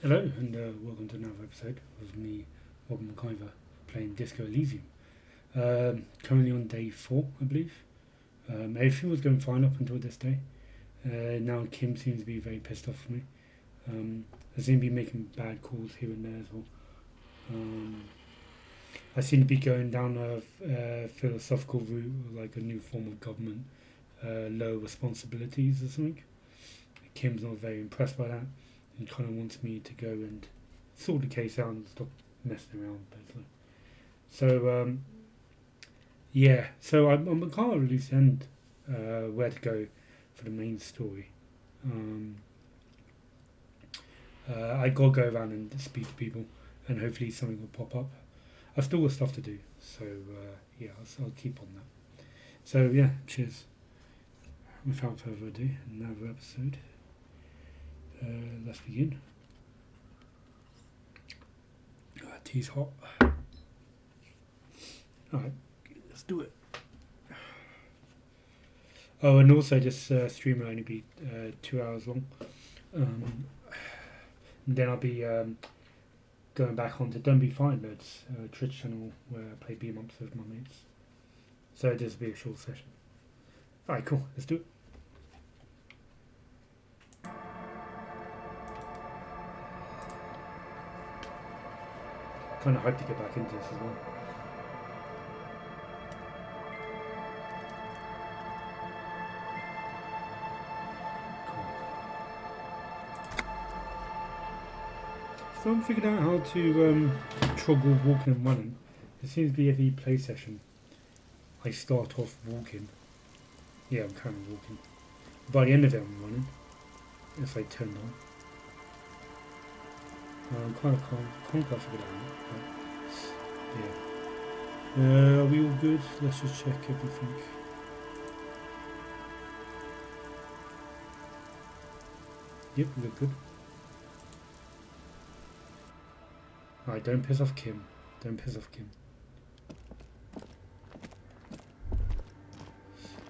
Hello and welcome to another episode of me, Robin McIver, playing Disco Elysium. Currently on day 4, I believe. Everything was going fine up until this day. Now Kim seems to be very pissed off with me. I seem to be making bad calls here and there as well. I seem to be going down a philosophical route, like a new form of government, low responsibilities or something. Kim's not very impressed by that and kind of wants me to go and sort the case out and stop messing around, basically. So, so I'm kind of at loose end where to go for the main story. I gotta go around and speak to people, and hopefully something will pop up. I've still got stuff to do, so I'll keep on that. So yeah, cheers. Without further ado, another episode. Let's begin. Tea's hot. Alright, let's do it. Oh, and also this stream will only be 2 hours long. And then I'll be going back onto Don't Be Fine Nerds Twitch channel where I play beat-em-ups with my mates. So this will be a short session. Alright, cool. Let's do it. Kind of hyped to get back into this as well. Cool. So I haven't figured out how to toggle walking and running. It seems to be every play session I start off walking. Yeah, I'm currently walking. By the end of it I'm running. If I turn on. I'm kind of can't quite figure it out. Yeah. Are we all good? Let's just check everything. Yep, we look good. Alright, don't piss off Kim. Don't piss off Kim.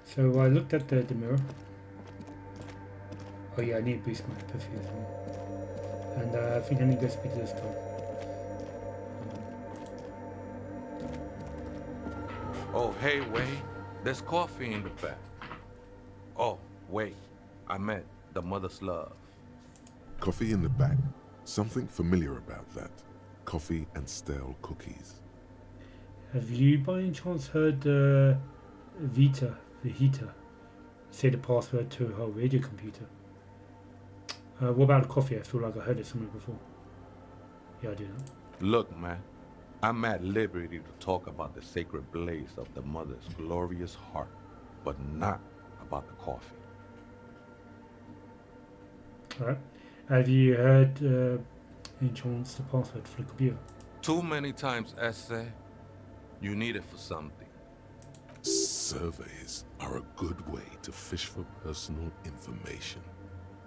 So I looked at the mirror. Oh yeah, I need to boost my empathy as well. And I think I need to go speak to this guy. Oh, hey, Wade. There's coffee in the back. Oh, wait. I meant the mother's love. Coffee in the back. Something familiar about that. Coffee and stale cookies. Have you by any chance heard Vita, say the password to her radio computer? What about the coffee? I feel like I heard it somewhere before. Yeah, I do that. Look, man. I'm at liberty to talk about the sacred blaze of the mother's glorious heart, but not about the coffee. Alright. Have you heard any chance the password for the computer? Too many times, essay. You need it for something. Surveys are a good way to fish for personal information,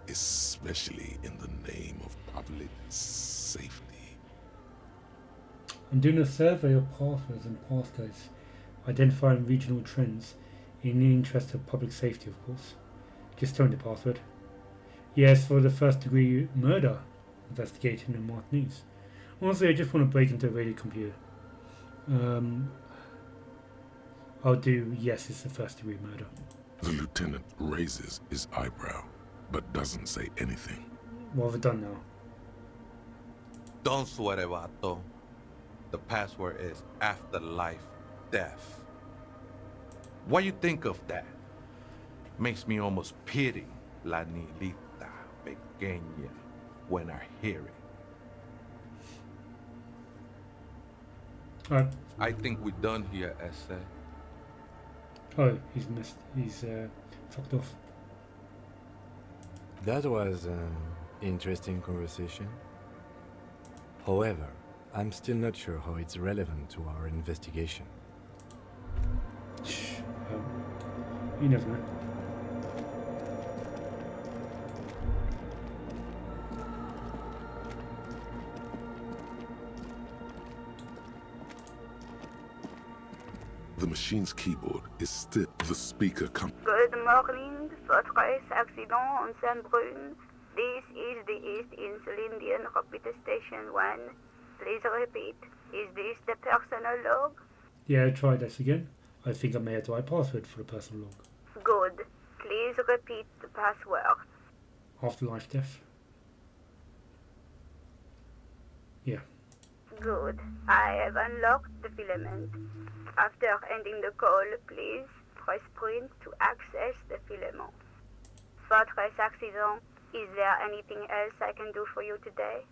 especially in the name of public safety. I'm doing a survey of passwords and passcodes, identifying regional trends in the interest of public safety, of course. Just tell me the password. Yes, for the first-degree murder investigation in Martinique. Honestly, I just want to break into a radio computer. I'll do yes, it's a first-degree murder. The lieutenant raises his eyebrow, but doesn't say anything. What have I done now? Don't sweat it, vato. The password is afterlife death. What you think of that? Makes me almost pity La Nilita Pequeña when I hear it. Alright. I think we're done here, essay. Oh, he's missed. He's fucked off. That was an interesting conversation. However, I'm still not sure how it's relevant to our investigation. You never know. The machine's keyboard is still the speaker Good morning, votre accident en Saint-Brun. This is the East Insulindian Computer Station 1. Please repeat. Is this the personal log? Yeah, try this again. I think I may have the right password for the personal log. Good. Please repeat the password. Afterlife death. Yeah. Good. I have unlocked the filament. After ending the call, please press print to access the filament. Fortress Accident, is there anything else I can do for you today?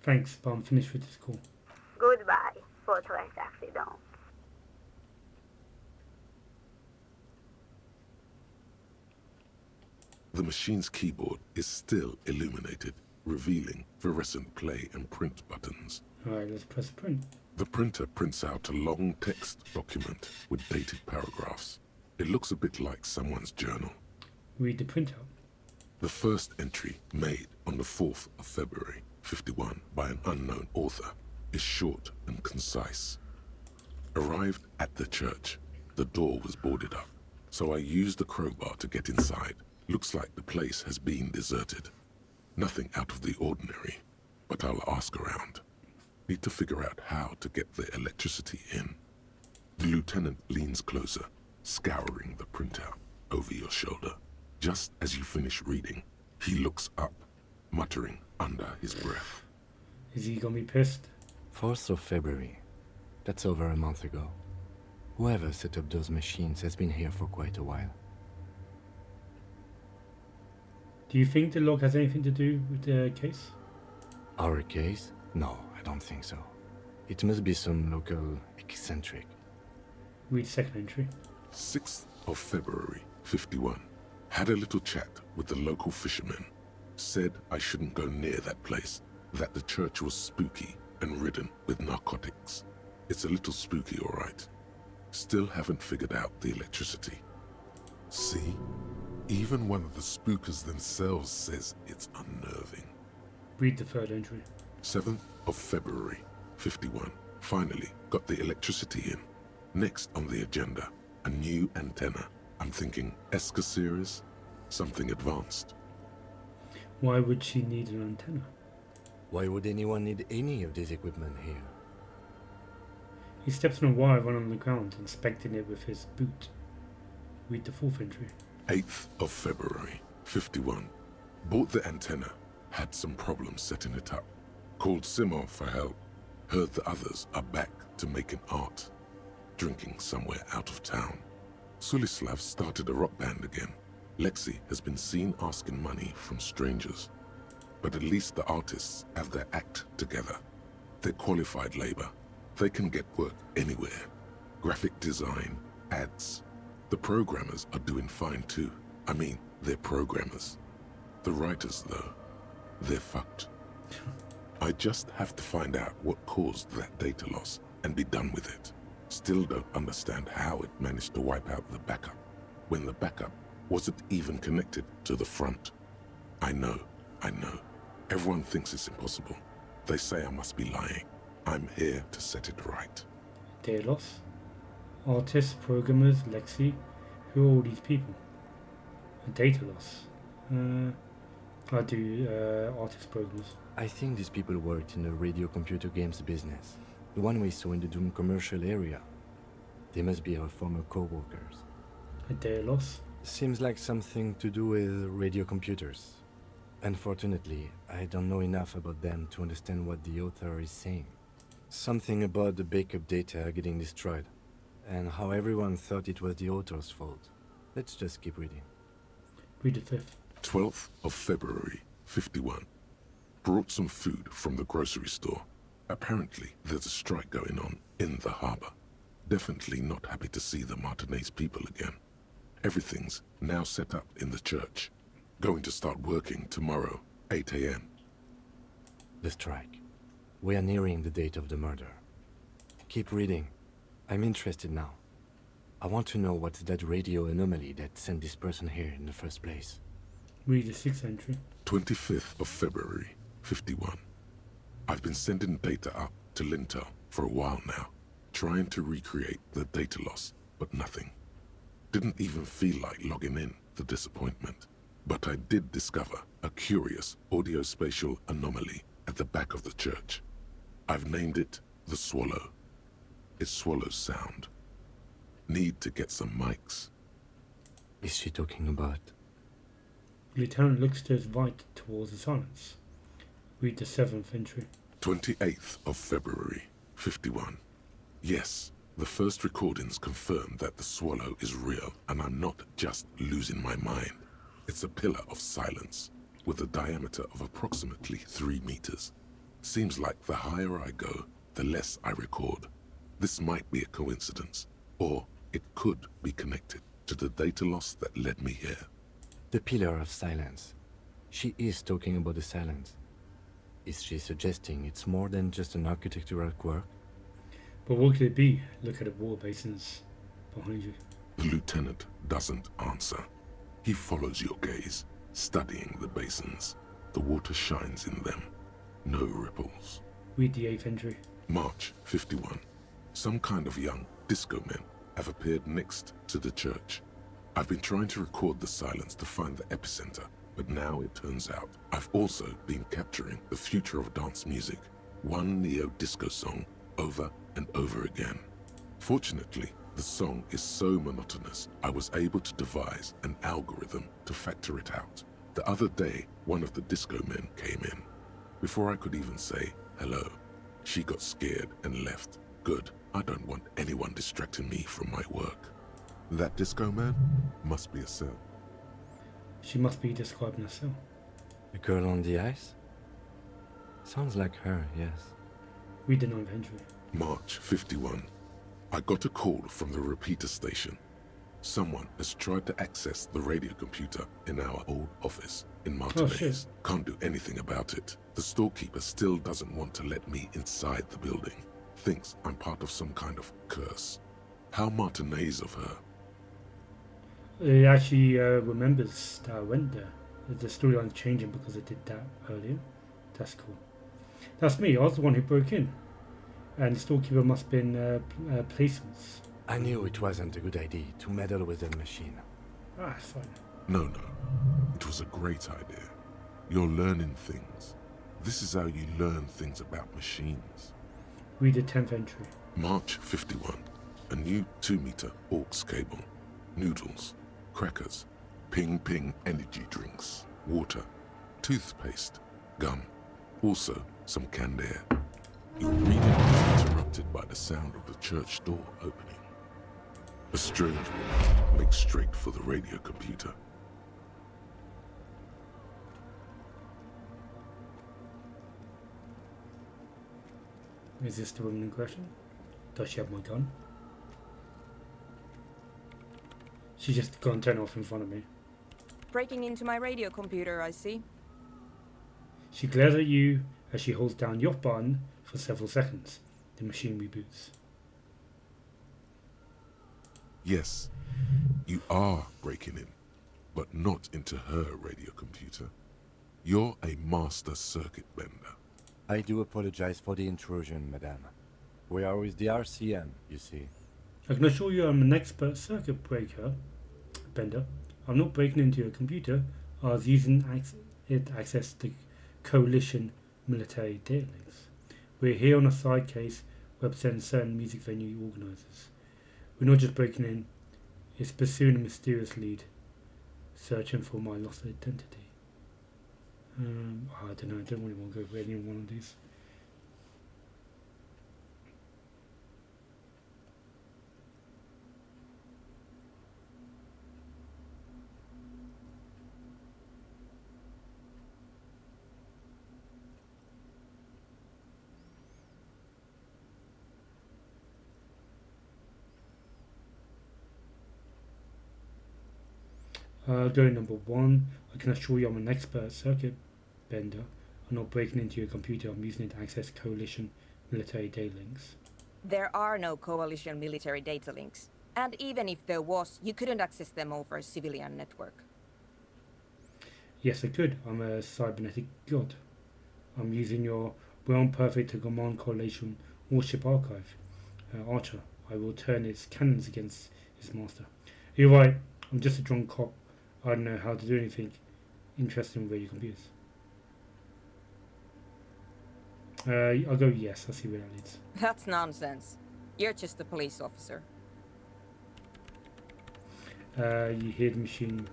Thanks, but I'm finished with this call. Goodbye, Fortress Accident. The machine's keyboard is still illuminated, revealing fluorescent play and print buttons. Alright, let's press print. The printer prints out a long text document with dated paragraphs. It looks a bit like someone's journal. Read the printout. The first entry, made on the 4th of February, 51, by an unknown author, is short and concise. Arrived at the church. The door was boarded up, so I used the crowbar to get inside. Looks like the place has been deserted. Nothing out of the ordinary, but I'll ask around. Need to figure out how to get the electricity in. The lieutenant leans closer, scouring the printout over your shoulder. Just as you finish reading, he looks up, muttering under his breath. Is he gonna be pissed? 4th of February. That's over a month ago. Whoever set up those machines has been here for quite a while. Do you think the log has anything to do with the case? Our case? No, I don't think so. It must be some local eccentric. Read second entry. 6th of February, 51. Had a little chat with the local fishermen. Said I shouldn't go near that place, that the church was spooky and ridden with narcotics. It's a little spooky, all right. Still haven't figured out the electricity. See? Even one of the spookers themselves says it's unnerving. Read the third entry. 7th of February, 51. Finally got the electricity in. Next on the agenda, a new antenna. I'm thinking ESCA series, something advanced. Why would she need an antenna? Why would anyone need any of this equipment here? He steps on a wire run on the ground, inspecting it with his boot. Read the fourth entry. 8th of February, 51. Bought the antenna, had some problems setting it up. Called Simon for help. Heard the others are back to making art. Drinking somewhere out of town. Sulislav started a rock band again. Lexi has been seen asking money from strangers. But at least the artists have their act together. They're qualified labor. They can get work anywhere. Graphic design, ads. The programmers are doing fine too. I mean, they're programmers. The writers, though, they're fucked. I just have to find out what caused that data loss and be done with it. Still don't understand how it managed to wipe out the backup, when the backup wasn't even connected to the front. I know. Everyone thinks it's impossible. They say I must be lying. I'm here to set it right. Data loss. Artists, programmers, Lexi. Who are all these people? A data loss. I do artist programmers. I think these people worked in the radio computer games business. The one we saw in the Doom commercial area. They must be our former co-workers. A data loss. Seems like something to do with radio computers. Unfortunately, I don't know enough about them to understand what the author is saying. Something about the backup data getting destroyed, and how everyone thought it was the author's fault. Let's just keep reading. Read the fifth. 12th of February, 51. Brought some food from the grocery store. Apparently, there's a strike going on in the harbor. Definitely not happy to see the Martinez people again. Everything's now set up in the church. Going to start working tomorrow, 8 a.m. The strike. We are nearing the date of the murder. Keep reading. I'm interested now. I want to know what's that radio anomaly that sent this person here in the first place. Read the sixth entry. 25th of February, 51. I've been sending data up to Lintel for a while now, trying to recreate the data loss, but nothing. Didn't even feel like logging in, the disappointment. But I did discover a curious audio-spatial anomaly at the back of the church. I've named it the Swallow. It swallows sound. Need to get some mics. Is she talking about? Lieutenant looks to his right towards the silence. Read the 7th entry. 28th of February, 51. Yes, the first recordings confirm that the Swallow is real and I'm not just losing my mind. It's a pillar of silence with a diameter of approximately 3 meters. Seems like the higher I go, the less I record. This might be a coincidence, or it could be connected to the data loss that led me here. The pillar of silence. She is talking about the silence. Is she suggesting it's more than just an architectural quirk? But what could it be? Look at the water basins behind you. The lieutenant doesn't answer. He follows your gaze, studying the basins. The water shines in them. No ripples. Read the 8th entry. March 51. Some kind of young disco men have appeared next to the church. I've been trying to record the silence to find the epicenter, but now it turns out I've also been capturing the future of dance music, one neo-disco song over and over again. Fortunately, the song is so monotonous, I was able to devise an algorithm to factor it out. The other day, one of the disco men came in. Before I could even say hello, she got scared and left. Good, I don't want anyone distracting me from my work. That disco man must be a cell. She must be describing herself. The girl on the ice? Sounds like her, yes. Read the 9th entry. March 51. I got a call from the repeater station. Someone has tried to access the radio computer in our old office in Martinez. shit. Can't do anything about it. The storekeeper still doesn't want to let me inside the building. Thinks I'm part of some kind of curse. How Martinez of her. It actually remembers that I went there. The storyline's changing because I did that earlier. That's cool. That's me. I was the one who broke in. And the storekeeper must have been placements. I knew it wasn't a good idea to meddle with the machine. Ah, it's fine. No. It was a great idea. You're learning things. This is how you learn things about machines. Read the 10th entry. March 51. A new 2-meter aux cable. Noodles. Crackers. Ping energy drinks. Water. Toothpaste. Gum. Also some canned air. Your reading is interrupted by the sound of the church door opening. A strange woman makes straight for the radio computer. Is this the woman in question? Does she have my gun? She just gone turn off in front of me. Breaking into my radio computer, I see. She glares at you as she holds down your button for several seconds. The machine reboots. Yes, you are breaking in, but not into her radio computer. You're a master circuit bender. I do apologize for the intrusion, madame. We are with the RCM, you see. I can assure you I'm an expert circuit bender. I'm not breaking into your computer. I was using it to access the coalition military data links. We're here on a side case representing certain music venue organisers. We're not just breaking in, it's pursuing a mysterious lead, searching for my lost identity. I don't know, I don't really want to go for any one of these. Going number 1, I can assure you I'm an expert circuit bender. I'm not breaking into your computer, I'm using it to access coalition military data links. There are no coalition military data links. And even if there was, you couldn't access them over a civilian network. Yes, I could. I'm a cybernetic god. I'm using your realm perfect to command coalition warship archive. Archer, I will turn its cannons against its master. You're right. I'm just a drunk cop. I don't know how to do anything interesting with radio computers. I'll go yes. I'll see where that leads. That's nonsense. You're just a police officer. You hear the machine.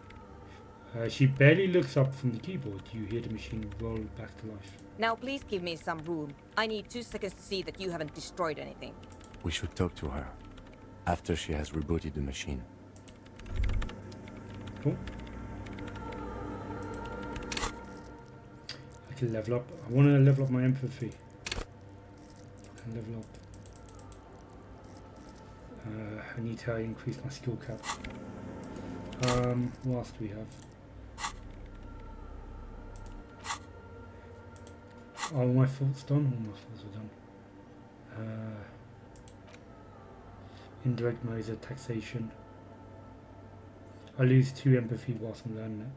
She barely looks up from the keyboard. You hear the machine roll back to life. Now please give me some room. I need 2 seconds to see that you haven't destroyed anything. We should talk to her after she has rebooted the machine. Cool. I can level up. I want to level up my empathy. And level up. I need to increase my skill cap. What else do we have? All my faults done? All my faults are done. Indirect modes of taxation. I lose 2 empathy whilst I'm learning it.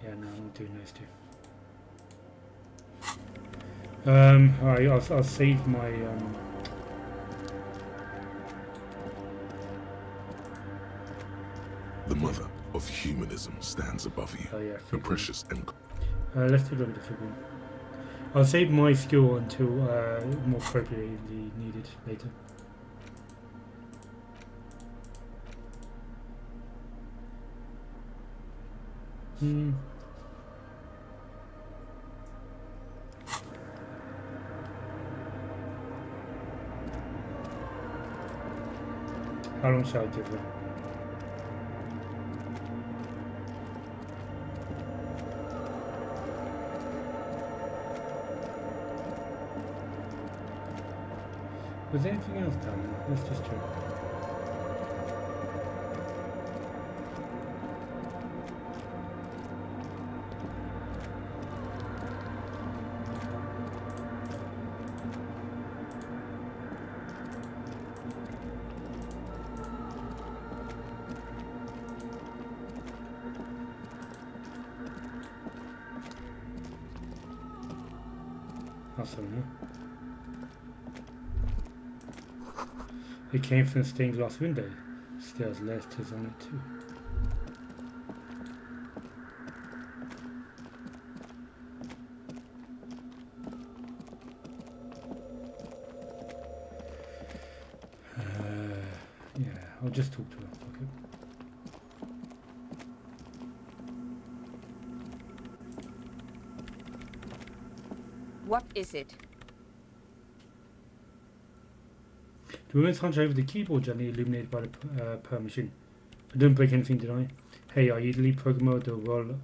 Yeah, no, I'm not doing those 2. Alright, I'll save my The mother of humanism stands above you. Oh yeah, A figure. precious and Let's take a look at the figure. I'll save my skill until more appropriately needed later. How long shall I give her? Was there anything else down there? Let's just check. Awesome, huh? It came from the stained glass window. Still has letters on it too. Yeah, I'll just talk to her. Okay. What is it? The woman's hunched over the keyboard, gently illuminated by the per machine. I didn't break anything, did I? Hey, are you the lead programmer of the World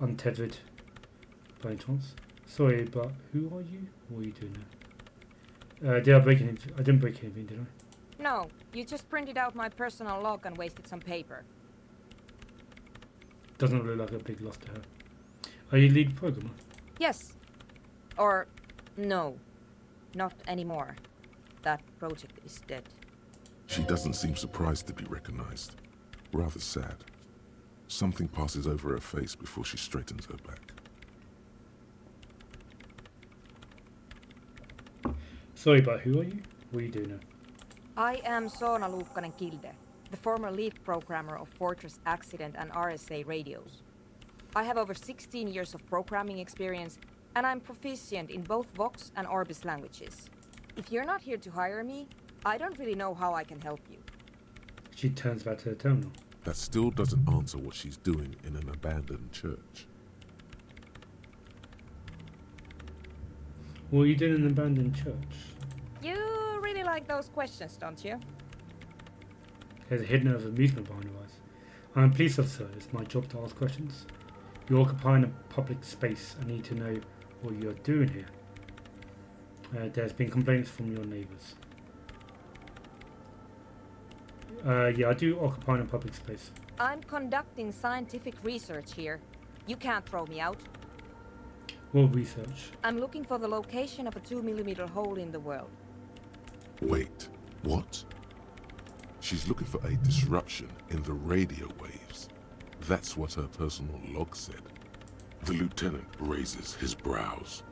Untethered by any chance? Sorry, but who are you? What are you doing now? Did I break anything? I didn't break anything, did I? No, you just printed out my personal log and wasted some paper. Doesn't look like a big loss to her. Are you the lead programmer? Yes. Or, no. Not anymore. That project is dead. she doesn't seem surprised to be recognized. Rather sad. Something passes over her face before she straightens her back. Sorry, but who are you? What are you doing now? I am Soona Luukkanen-Kilde, the former lead programmer of Fortress Accident and RSA radios. I have over 16 years of programming experience, and I'm proficient in both Vox and Orbis languages. If you're not here to hire me, I don't really know how I can help you. She turns back to the terminal. That still doesn't answer what she's doing in an abandoned church. What are you doing in an abandoned church? You really like those questions, don't you? There's a hidden note of amusement behind her eyes. I'm a police officer. It's my job to ask questions. You're occupying a public space. I need to know what you're doing here. There's been complaints from your neighbours. Yeah, I do occupy a public space. I'm conducting scientific research here. You can't throw me out. What research? I'm looking for the location of a 2mm hole in the world. Wait, what? She's looking for a disruption in the radio waves. That's what her personal log said. The lieutenant raises his brows,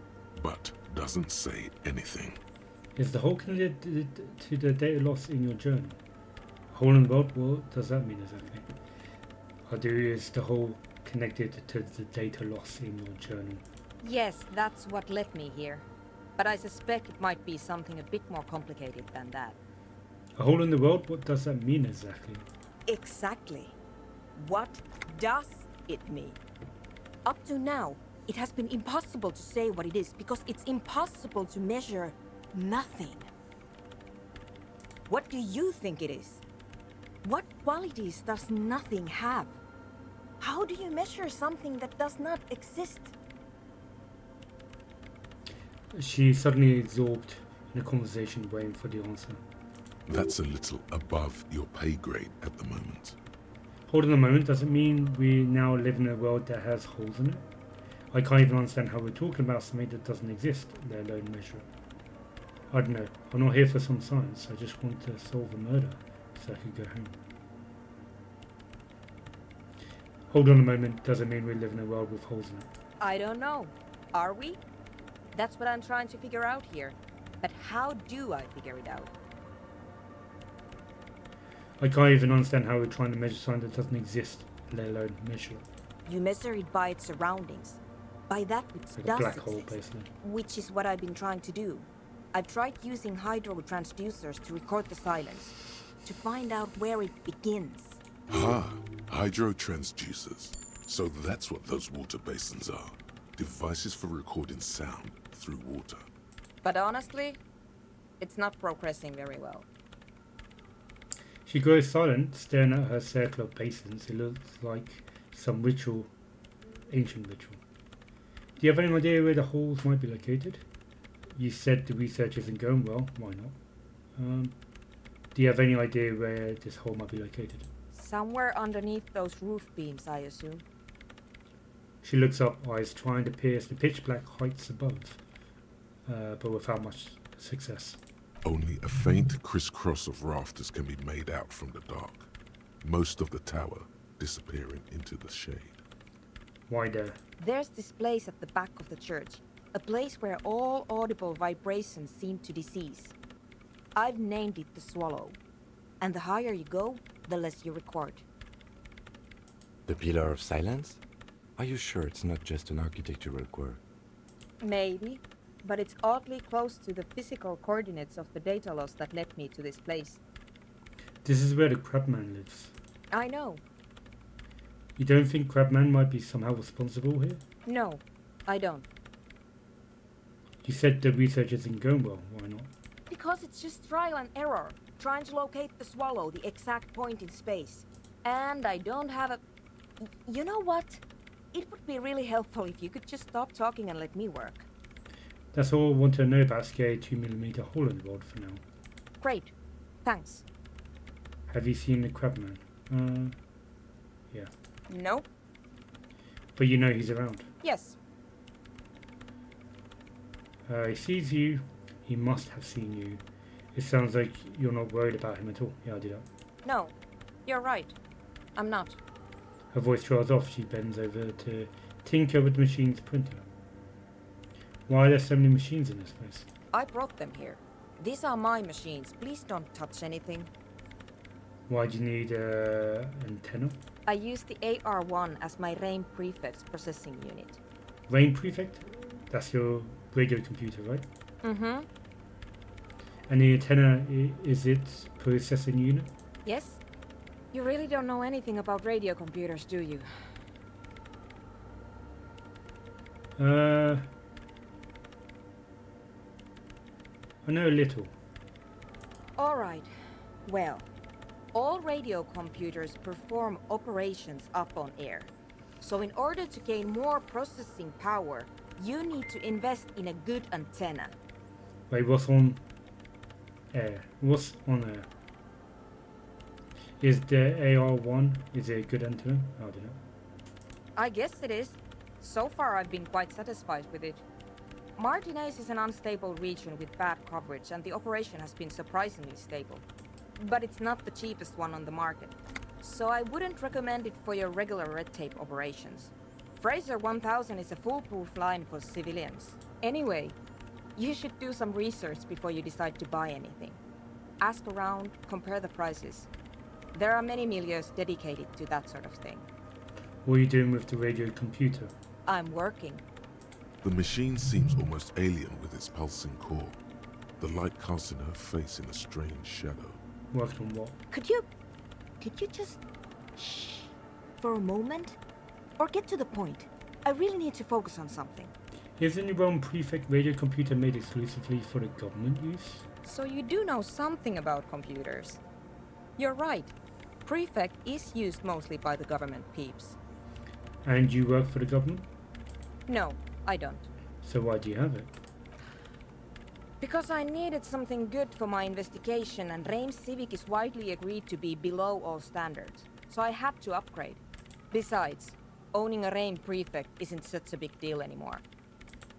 but doesn't say anything. Is the hole connected to the data loss in your journal? Hole in the world? What does that mean exactly? Is the hole connected to the data loss in your journal? Yes, that's what led me here. But I suspect it might be something a bit more complicated than that. A hole in the world? What does that mean exactly? Exactly. What does it mean? Up to now, it has been impossible to say what it is because it's impossible to measure nothing. What do you think it is? What qualities does nothing have? How do you measure something that does not exist? She suddenly absorbed in a conversation waiting for the answer. That's a little above your pay grade at the moment. Hold on a moment, does it mean we now live in a world that has holes in it? I can't even understand how we're talking about something that doesn't exist, let alone measure it. I don't know, I'm not here for some science, I just want to solve a murder so I could go home. Hold on a moment, does it mean we live in a world with holes in it? I don't know. Are we? That's what I'm trying to figure out here. But how do I figure it out? I can't even understand how we're trying to measure something that doesn't exist, let alone measure it. You measure it by its surroundings. By that which Like a does black hole, exist. basically. Which is what I've been trying to do. I've tried using hydro transducers to record the silence. To find out where it begins. Ah, hydrotransducers. So that's what those water basins are. Devices for recording sound through water. But honestly, it's not progressing very well. She grows silent, staring at her circle of basins. It looks like some ritual, ancient ritual. Do you have any idea where the holes might be located? You said the research isn't going well. Why not? Do you have any idea where this hole might be located? Somewhere underneath those roof beams, I assume. She looks up, eyes trying to pierce the pitch black heights above, but without much success. Only a faint crisscross of rafters can be made out from the dark. Most of the tower disappearing into the shade. Why there? There's this place at the back of the church. A place where all audible vibrations seem to decease. I've named it the Swallow. And the higher you go, the less you record. The Pillar of Silence? Are you sure it's not just an architectural quirk? Maybe, but it's oddly close to the physical coordinates of the data loss that led me to this place. This is where the Crabman lives. I know. You don't think Crabman might be somehow responsible here? No, I don't. You said the research isn't going well. Why not? Because it's just trial and error, trying to locate the Swallow, the exact point in space. And I don't have a... You know what? It would be really helpful if you could just stop talking and let me work. That's all I want to know about scary 2mm hole in the world for now. Great. Thanks. Have you seen the Crabman? Yeah. Nope. But you know he's around. Yes. He sees you. He must have seen you. It sounds like you're not worried about him at all. Yeah, I do that. No. You're right. I'm not. Her voice trails off. She bends over to tinker with the machine's printer. Why are there so many machines in this place? I brought them here. These are my machines. Please don't touch anything. Why do you need an antenna? I use the AR-1 as my RAIN prefix processing unit. Rain Prefect? That's your radio computer, right? Mm-hmm. And the antenna, is it processing unit? Yes? You really don't know anything about radio computers, do you? I know a little. Alright. Well, all radio computers perform operations up on air. So in order to gain more processing power, you need to invest in a good antenna. Wait, what's on air? What's on air? Is the AR-1, is it a good antenna? I don't know. I guess it is. So far I've been quite satisfied with it. Martinez is an unstable region with bad coverage and the operation has been surprisingly stable. But it's not the cheapest one on the market. So I wouldn't recommend it for your regular red tape operations. Fraser 1000 is a foolproof line for civilians. Anyway, you should do some research before you decide to buy anything. Ask around, compare the prices. There are many milieux dedicated to that sort of thing. What are you doing with the radio computer? I'm working. The machine seems almost alien with its pulsing core. The light casting her face in a strange shadow. Working on what? Could you just shh for a moment? Or get to the point. I really need to focus on something. Isn't your own prefect radio computer made exclusively for the government use? So you do know something about computers. You're right. Prefect is used mostly by the government peeps. And you work for the government? No, I don't. So why do you have it? Because I needed something good for my investigation, and Reims Civic is widely agreed to be below all standards. So I had to upgrade. Besides, owning a Reims prefect isn't such a big deal anymore.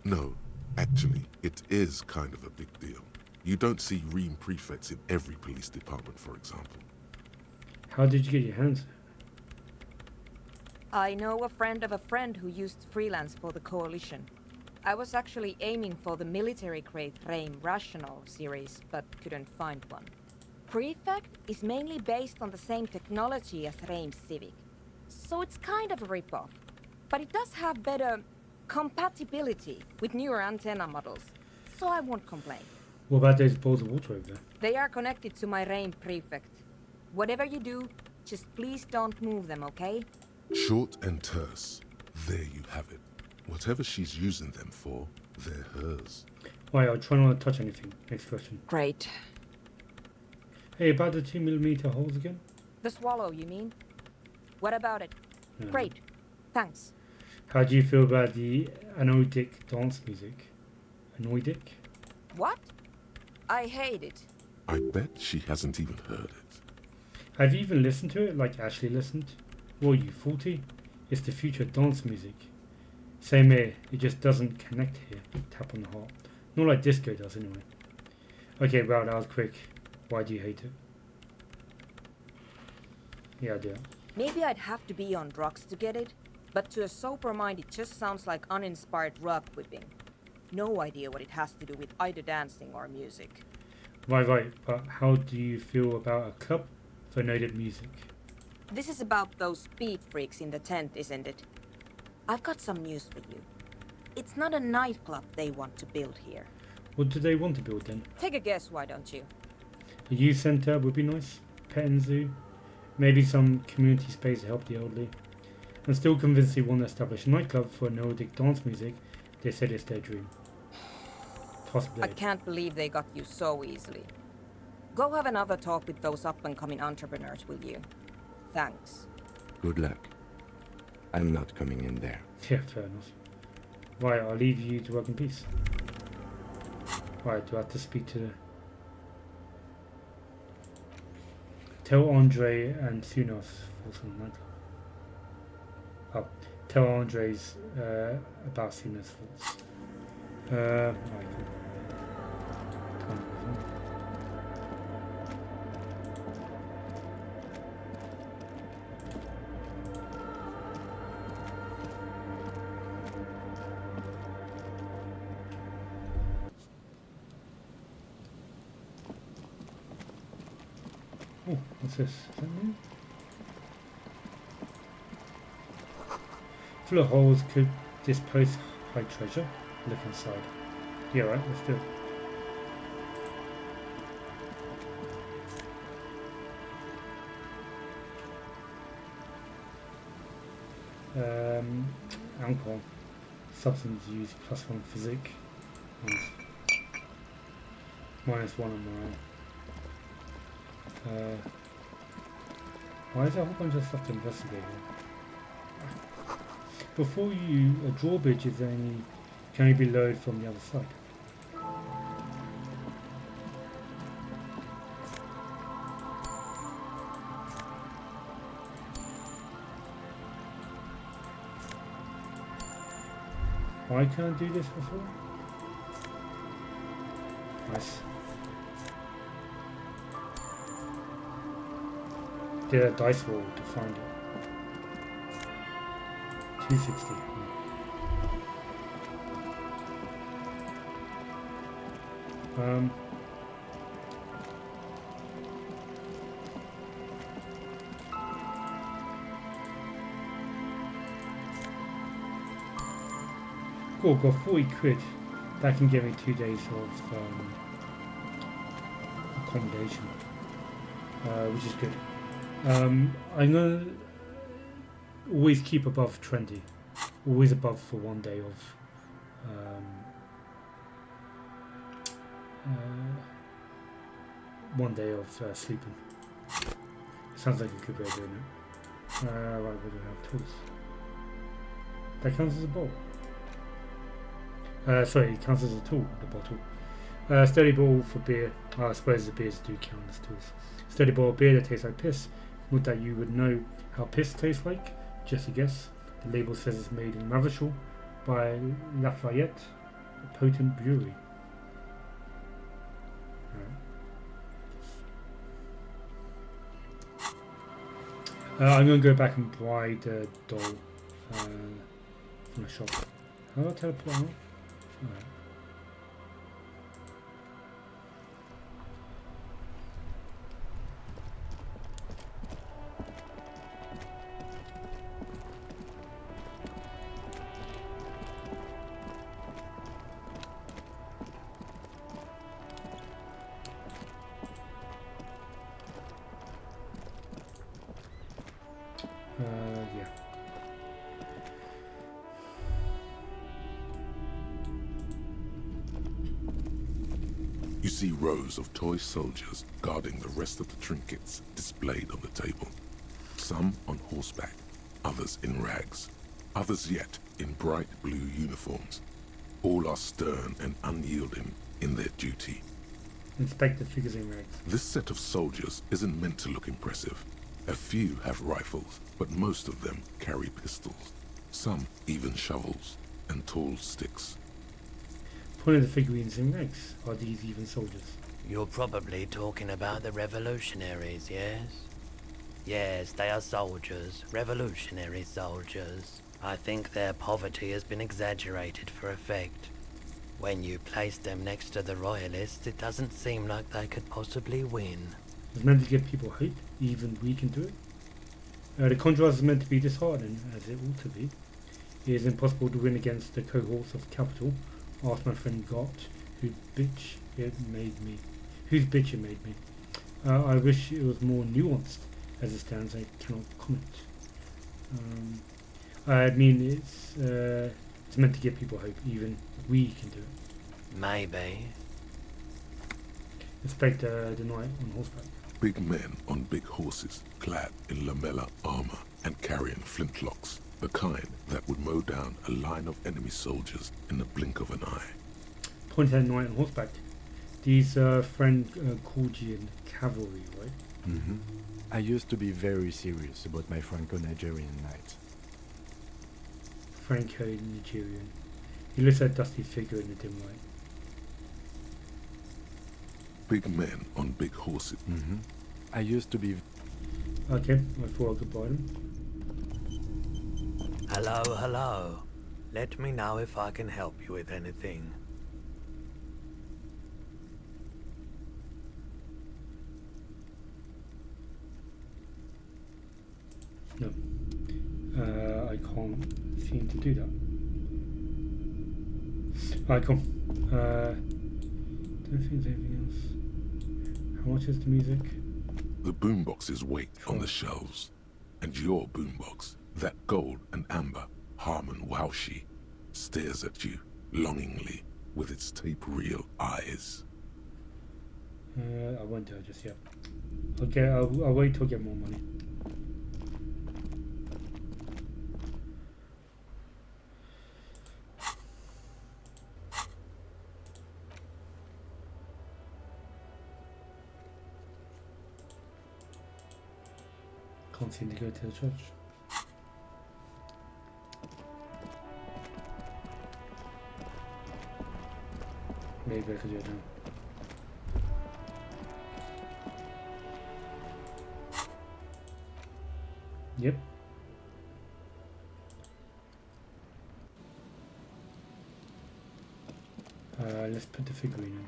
No, actually, it is kind of a big deal. You don't see Ream prefects in every police department, for example. How did you get your hands on it? I know a friend of a friend who used to freelance for the Coalition. I was actually aiming for the military-grade Reims Rational series, but couldn't find one. Prefect is mainly based on the same technology as Reims Civic, so it's kind of a rip-off. But it does have better compatibility with newer antenna models, so I won't complain. What about those balls of water over there? They are connected to my Reims prefect. Whatever you do, just please don't move them, okay? Short and terse. There you have it. Whatever she's using them for, they're hers. Right, I'll try not to touch anything. Next question. Great. Hey, about the 2mm holes again? The swallow, you mean? What about it? No. Great. Thanks. How do you feel about the anodic dance music? Anodic? What? I hate it. I bet she hasn't even heard it. Have you even listened to it? Like, actually listened? What are you, 40? It's the future dance music. Same here, it just doesn't connect here. Tap on the heart. Not like disco does, anyway. Okay, wow, that was quick. Why do you hate it? Yeah, I do. Maybe I'd have to be on drugs to get it, but to a sober mind it just sounds like uninspired rug whipping. No idea what it has to do with either dancing or music. Right, but how do you feel about a club for noted music? This is about those speed freaks in the tent, isn't it? I've got some news for you. It's not a nightclub they want to build here. What do they want to build then? Take a guess, why don't you? A youth centre would be nice. Pet and zoo. Maybe some community space to help the elderly. I'm still convinced they want to establish a nightclub for Nordic dance music. They said it's their dream. Possibly. I can't believe they got you so easily. Go have another talk with those up-and-coming entrepreneurs, will you? Thanks. Good luck. I'm not coming in there. Yeah, fair enough. Right, I'll leave you to work in peace. Right, do I have to speak to the... Tell Andre and Sunov for some nightclub. Oh, tell Andre's about Sunov's thoughts. Right, cool. Can't move on. Oh, what's this? Is that new? Full of holes, could this post hide treasure? Look inside. Yeah, right, let's do it. Alcohol. Substance used +1 physique. Minus 1 on morale. Why is there a whole bunch of stuff to investigate here? Before you, a drawbridge is only can only be lowered from the other side. Why can't I do this before? Nice. Did a dice roll to find it. 260. Cool, got 40 quid. That can give me 2 days of accommodation, which is good. I'm gonna always keep above 20, always above for 1 day of um, 1 day of sleeping. Sounds like a good way of doing it. Right, what do we have? Tools. That counts as a bowl. Sorry, it counts as a tool, the bottle. Sturdy bottle for beer. I suppose the beers do count as tools. Sturdy bottle of beer that tastes like piss. Not that you would know how piss tastes like, just a guess. The label says it's made in Ravachol by Lafayette, a potent brewery. I'm going to go back and buy the doll from the shop. How do I teleport out? Alright. Yeah. You see rows of toy soldiers guarding the rest of the trinkets displayed on the table. Some on horseback, others in rags, others yet in bright blue uniforms. All are stern and unyielding in their duty. Inspect the figures in rags. This set of soldiers isn't meant to look impressive. A few have rifles, but most of them carry pistols. Some even shovels and tall sticks. Point of the figurines in rags. Are these even soldiers? You're probably talking about the revolutionaries, yes? Yes, they are soldiers. Revolutionary soldiers. I think their poverty has been exaggerated for effect. When you place them next to the royalists, it doesn't seem like they could possibly win. It's meant to give people hope. Even we can do it. The contrast is meant to be disheartening, as it ought to be. It is impossible to win against the cohorts of capital. Asked my friend Gott, whose bitch it made me. I wish it was more nuanced. As it stands, I cannot comment. I mean, it's meant to give people hope. Even we can do it. Maybe. Inspect the knight on horseback. Big men on big horses, clad in lamella armor and carrying flintlocks, the kind that would mow down a line of enemy soldiers in the blink of an eye. Point at knight on horseback. These Franco-Nigerian cavalry, right? Mm-hmm. I used to be very serious about my Franco-Nigerian knight. Franco-Nigerian. He looks like a dusty figure in the dim light. Big men on big horses. Mm-hmm. I used to be... Okay, I thought I could buy them. Hello, hello. Let me know if I can help you with anything. No. I can't seem to do that. Alright, cool. Don't think there's anything else. How much is the music? The boomboxes wait on the shelves. And your boombox, that gold and amber Harman Waushi, stares at you longingly with its tape-reel eyes. I won't do it just yet. Okay, I'll wait till I get more money. Can't seem to go to the church. Maybe I could do it now. Yep. Let's put the figurine in.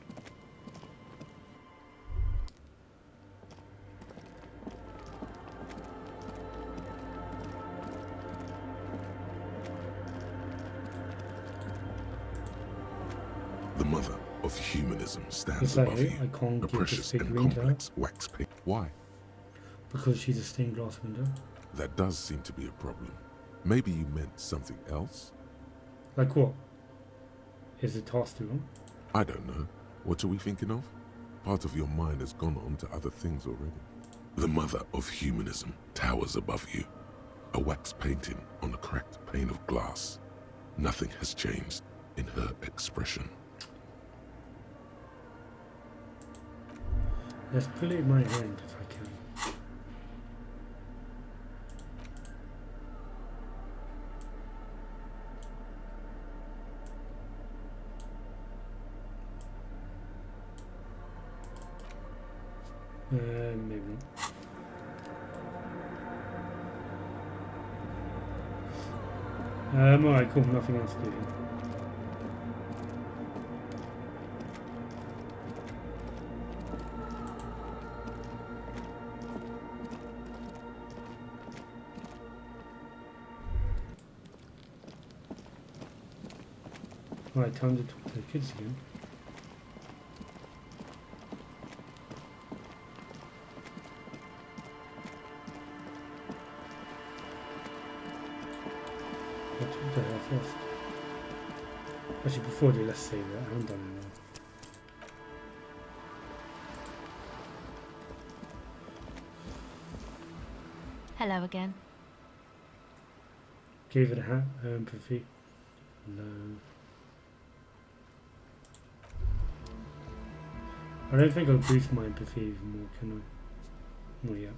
The mother of humanism stands Is that above it? you, I can't a give the precious and figurine to her complex wax paint. Why? because she's a stained glass window. That does seem to be a problem. Maybe you meant something else? Like what? Is the task too long? I don't know. What are we thinking of? Part of your mind has gone on to other things already. The mother of humanism towers above you, a wax painting on a cracked pane of glass. Nothing has changed in her expression. Let's pull it in my hand if I can. Maybe not. Alright, cool, nothing else to do here. Alright, time to talk to the kids again. I'll talk to her first. Actually, before I do, let's save that. I haven't done it now. Hello again. Gave it a hat, empathy. No. I don't think I'll boost my empathy even more, can I? Not yet.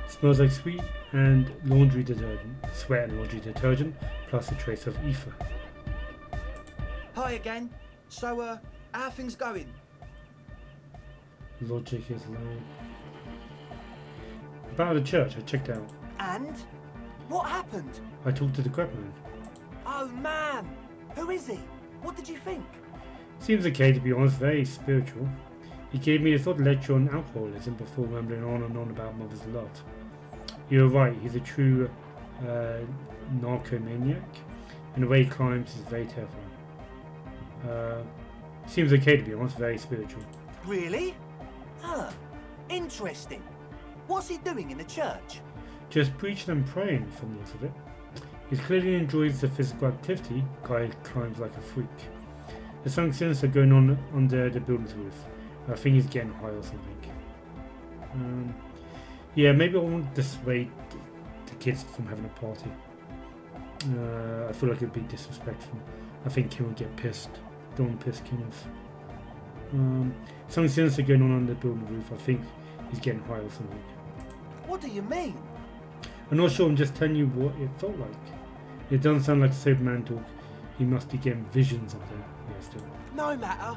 Smells like sweet and laundry detergent, sweat and laundry detergent, plus a trace of ether. Hi again. So, how are things going? Logic is low. About the church, I checked out. And? What happened? I talked to the crabman. Oh man! Who is he? What did you think? Seems okay to be honest, very spiritual. He gave me a sort of lecture on alcoholism before rambling on and on about mother's love. You're right, he's a true narcomaniac, and the way he climbs is very terrifying. Seems okay to be honest, very spiritual. Really? Huh. Interesting. What's he doing in the church? Just preaching and praying from the looks of it. He clearly enjoys the physical activity. Guy climbs like a freak. There's something sinister going on under the building's roof. I think he's getting high or something. Yeah, maybe I won't dissuade the kids from having a party. I feel like it would be disrespectful. I think Kim would get pissed. Don't want to piss Kim off. Something sinister going on under the building roof. I think he's getting high or something. What do you mean? I'm not sure, I'm just telling you what it felt like. It doesn't sound like Superman talk. He must be getting visions up there. Yeah, still. No matter.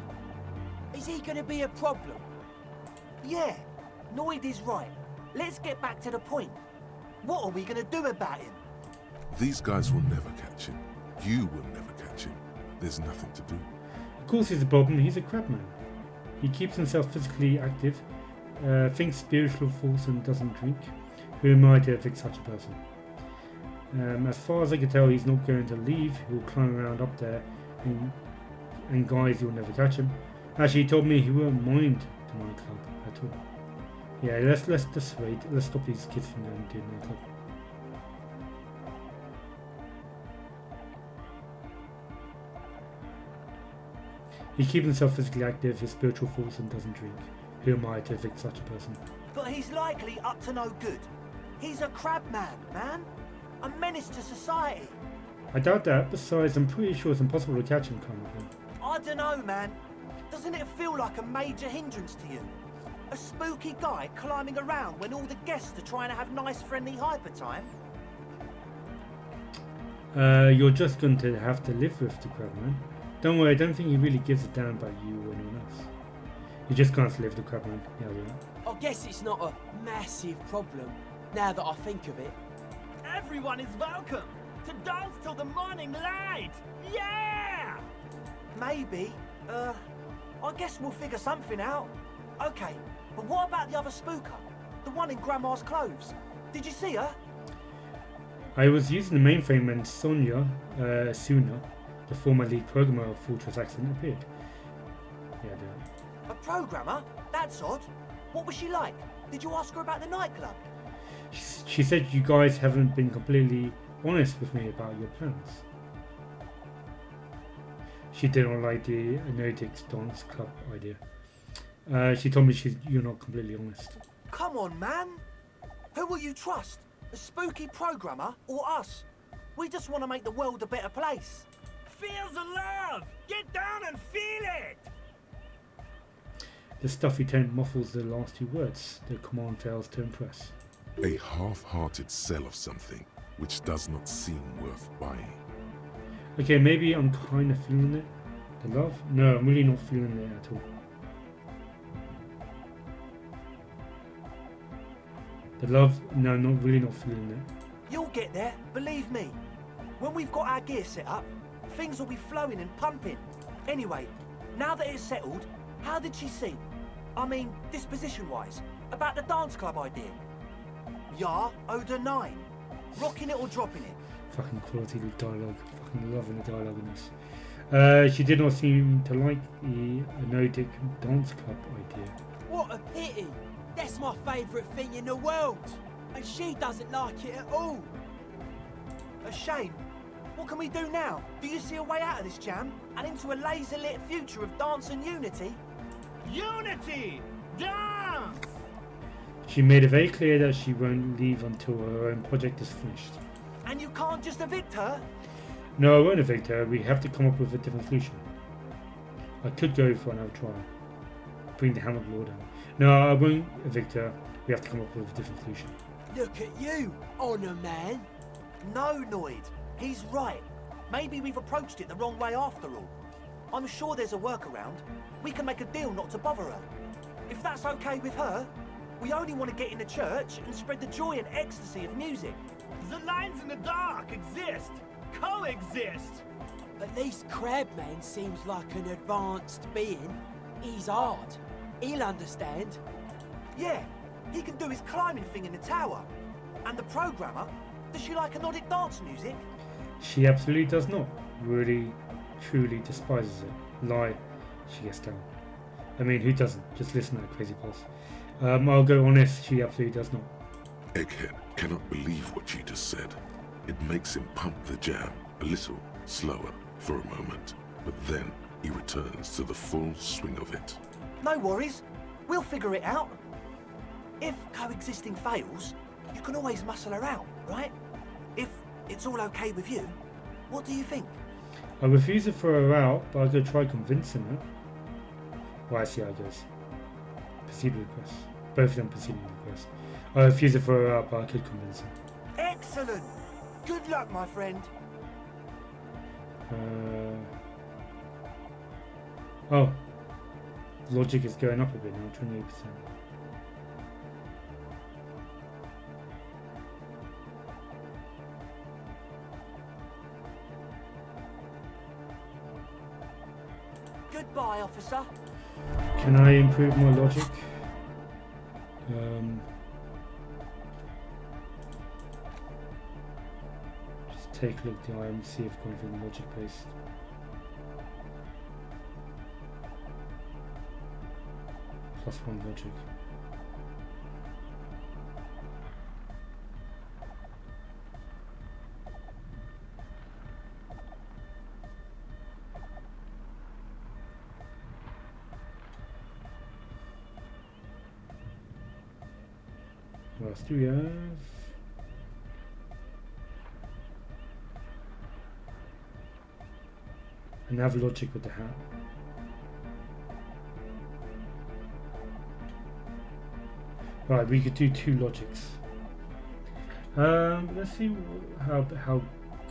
Is he going to be a problem? Yeah, Noid is right. Let's get back to the point. What are we going to do about him? These guys will never catch him. You will never catch him. There's nothing to do. Of course he's a problem, he's a crabman. He keeps himself physically active, thinks spiritual thoughts and doesn't drink. Who am I to fix such a person? As far as I can tell, he's not going to leave. He'll climb around up there, and guys, you'll never catch him. Actually, he told me he won't mind the nightclub at all. Yeah, let's just wait. Let's stop these kids from going to the nightclub. He keeps himself physically active, his spiritual thoughts, and doesn't drink. Who am I to fix such a person? But he's likely up to no good. He's a crabman, man. A menace to society. I doubt that. Besides, I'm pretty sure it's impossible to catch him currently. I don't know, man. Doesn't it feel like a major hindrance to you? A spooky guy climbing around when all the guests are trying to have nice, friendly hyper time? You're just going to have to live with the crabman. Don't worry, I don't think he really gives a damn about you or anyone else. You just can't live the crap, man. Yeah, I guess it's not a massive problem, now that I think of it. Everyone is welcome to dance till the morning light! Yeah! Maybe. I guess we'll figure something out. Okay, but what about the other spooker? The one in Grandma's clothes? Did you see her? I was using the mainframe when Sonia Suna, the former lead programmer of Fortress Accident, appeared. Yeah, A programmer? That's odd. What was she like? Did you ask her about the nightclub? she said you guys haven't been completely honest with me about your plans. She didn't like the Nordic dance club idea. She told me you're not completely honest. Come on, man. Who will you trust? A spooky programmer or us? We just want to make the world a better place. Feel the love! Get down and feel it! The stuffy tone muffles the last two words. The command fails to impress. A half-hearted sell of something which does not seem worth buying. Okay, maybe I'm kind of feeling it. The love? No, I'm really not feeling it at all. The love? No, really not feeling it. You'll get there, believe me. When we've got our gear set up, things will be flowing and pumping. Anyway, now that it's settled, how did she seem? I mean, disposition-wise, about the dance club idea. Ja oder nein? Rocking it or dropping it? Fucking quality dialogue. Fucking loving the dialogue in this. She did not seem to like the Nordic dance club idea. What a pity! That's my favourite thing in the world! And she doesn't like it at all! A shame. What can we do now? Do you see a way out of this jam? And into a laser-lit future of dance and unity? Unity! Dance! She made it very clear that she won't leave until her own project is finished. And you can't just evict her? No, I won't evict her. We have to come up with a different solution. I could go for another try. Bring the Hammer Lord down. No, I won't evict her. We have to come up with a different solution. Look at you, Honor Man! No, Noid. He's right. Maybe we've approached it the wrong way after all. I'm sure there's a workaround. We can make a deal not to bother her. If that's okay with her, we only want to get in the church and spread the joy and ecstasy of music. The lines in the dark exist! Coexist! At least Crabman seems like an advanced being. He's hard. He'll understand. Yeah, he can do his climbing thing in the tower. And the programmer, does she like Nordic dance music? She absolutely does not. Really, truly despises it. Lie, she gets down. I mean, who doesn't? Just listen to that crazy pulse. I'll go honest, she absolutely does not. Egghead cannot believe what she just said. It makes him pump the jam a little slower for a moment, but then he returns to the full swing of it. No worries. We'll figure it out. If coexisting fails, you can always muscle her out, right? If it's all okay with you, what do you think? I refuse to throw her out, but I could try convincing her. Well, I see how it goes. Proceed with the request. Both of them proceeding with the request. I refuse to throw her out, but I could convince her. Excellent! Good luck, my friend. Oh. Logic is going up a bit now, 28%. Goodbye, officer. Can I improve my logic? Just take a look at the item, see if I've got anything logic based. +1 logic. What else do we have? And have logic with the hat. Right, we could do 2 logics. Let's see how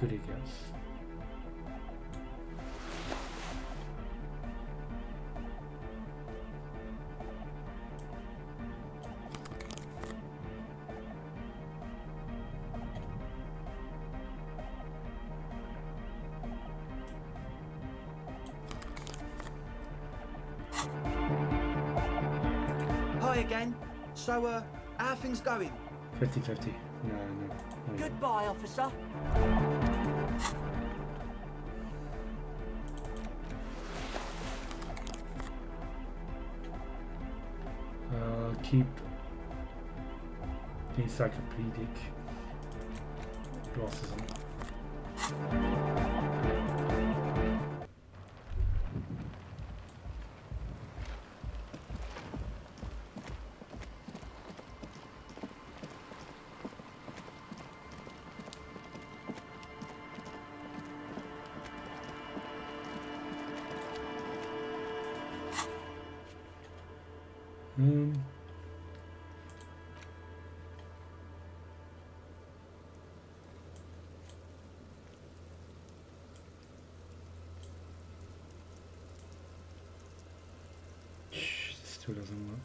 good it gets. Hi again. So, how are things going? 50-50. No. Goodbye, officer. Keep the encyclopedic glasses on. Still doesn't work.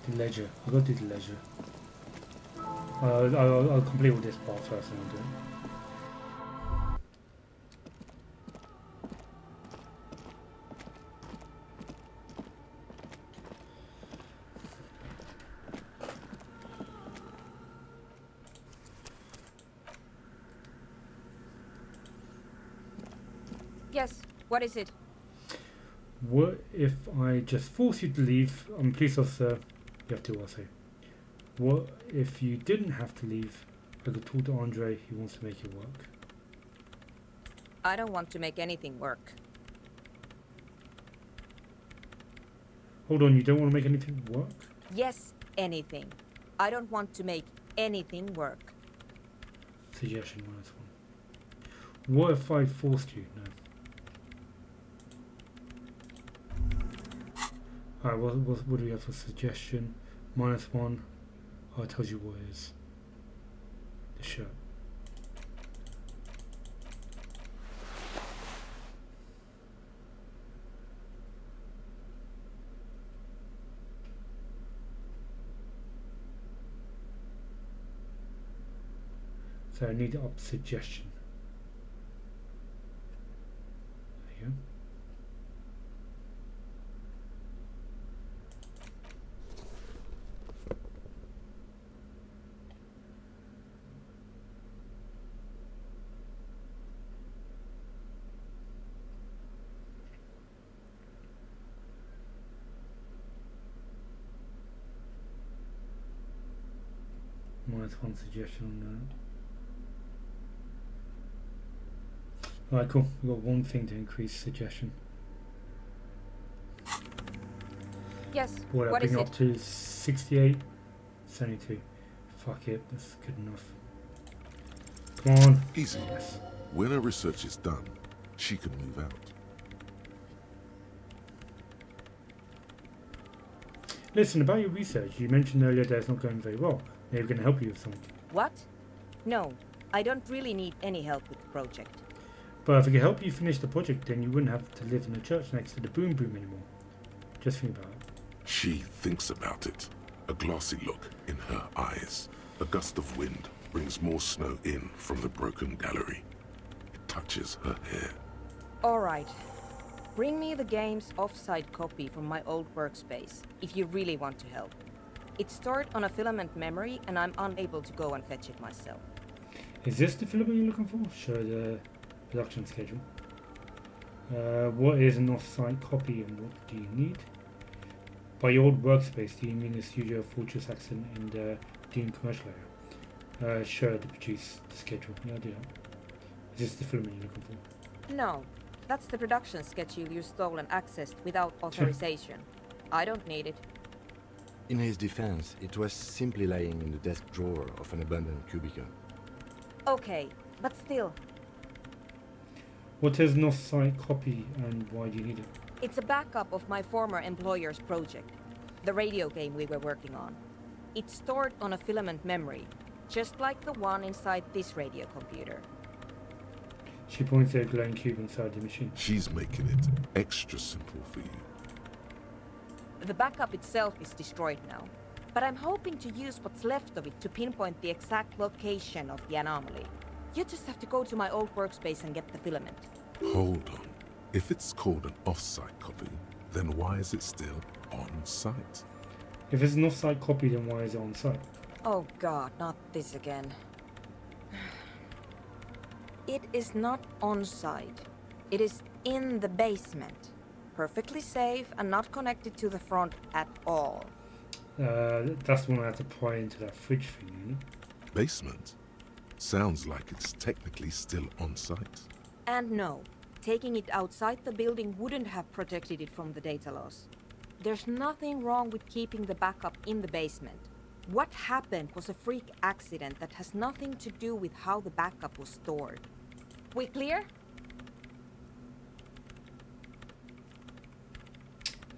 The ledger. I've got to do the ledger. I'll complete all this part first and I'll do it. Yes, what is it? What if I just force you to leave? I'm a police officer. You have to do what I say. What if you didn't have to leave? I could talk to Andre. He wants to make it work. I don't want to make anything work. Hold on, you don't want to make anything work? Yes, anything. I don't want to make anything work. Suggestion -1. What if I forced you? No. Alright, what do we have for suggestion? -1. Oh, it tells you what it is. The shirt. So I need up suggestion. There you go. -1 suggestion on that. Alright, cool. We've got one thing to increase suggestion. Yes, What what bring is it up it? to 68, 72. Fuck it, that's good enough. Come on. Easy. Yes. When her research is done, she can move out. Listen, about your research, you mentioned earlier that it's not going very well. Maybe we can help you with something. What? No, I don't really need any help with the project. But if I could help you finish the project, then you wouldn't have to live in a church next to the boom boom anymore. Just think about it. She thinks about it. A glassy look in her eyes. A gust of wind brings more snow in from the broken gallery. It touches her hair. All right. Bring me the game's off-site copy from my old workspace, if you really want to help. It's stored on a filament memory, and I'm unable to go and fetch it myself. Is this the filament you're looking for? Show the production schedule. What is an off-site copy and what do you need? By your old workspace, do you mean the studio Fortress Accent and the Dune commercial area? Sure, to produce the schedule. Yeah, I'll do that. Is this the filament you're looking for? No, that's the production schedule you stole and accessed without authorization. I don't need it. In his defense, it was simply lying in the desk drawer of an abandoned cubicle. Okay, but still, What is an off-site copy and why do you need it? it's a backup of my former employer's project, the radio game we were working on. It's stored on a filament memory, just like the one inside this radio computer. She points at a glowing cube inside the machine. She's making it extra simple for you. The backup itself is destroyed now, but I'm hoping to use what's left of it to pinpoint the exact location of the anomaly. You just have to go to my old workspace and get the filament. Hold on. If it's called an off-site copy, then why is it still on-site? If it's an off-site copy, then why is it on site? Oh god, not this again. It is not on site. It is in the basement. Perfectly safe and not connected to the front at all. That's the one I had to pry into that fridge thing, you know? Basement? Sounds like it's technically still on-site. And no, taking it outside the building wouldn't have protected it from the data loss. There's nothing wrong with keeping the backup in the basement. What happened was a freak accident that has nothing to do with how the backup was stored. We clear?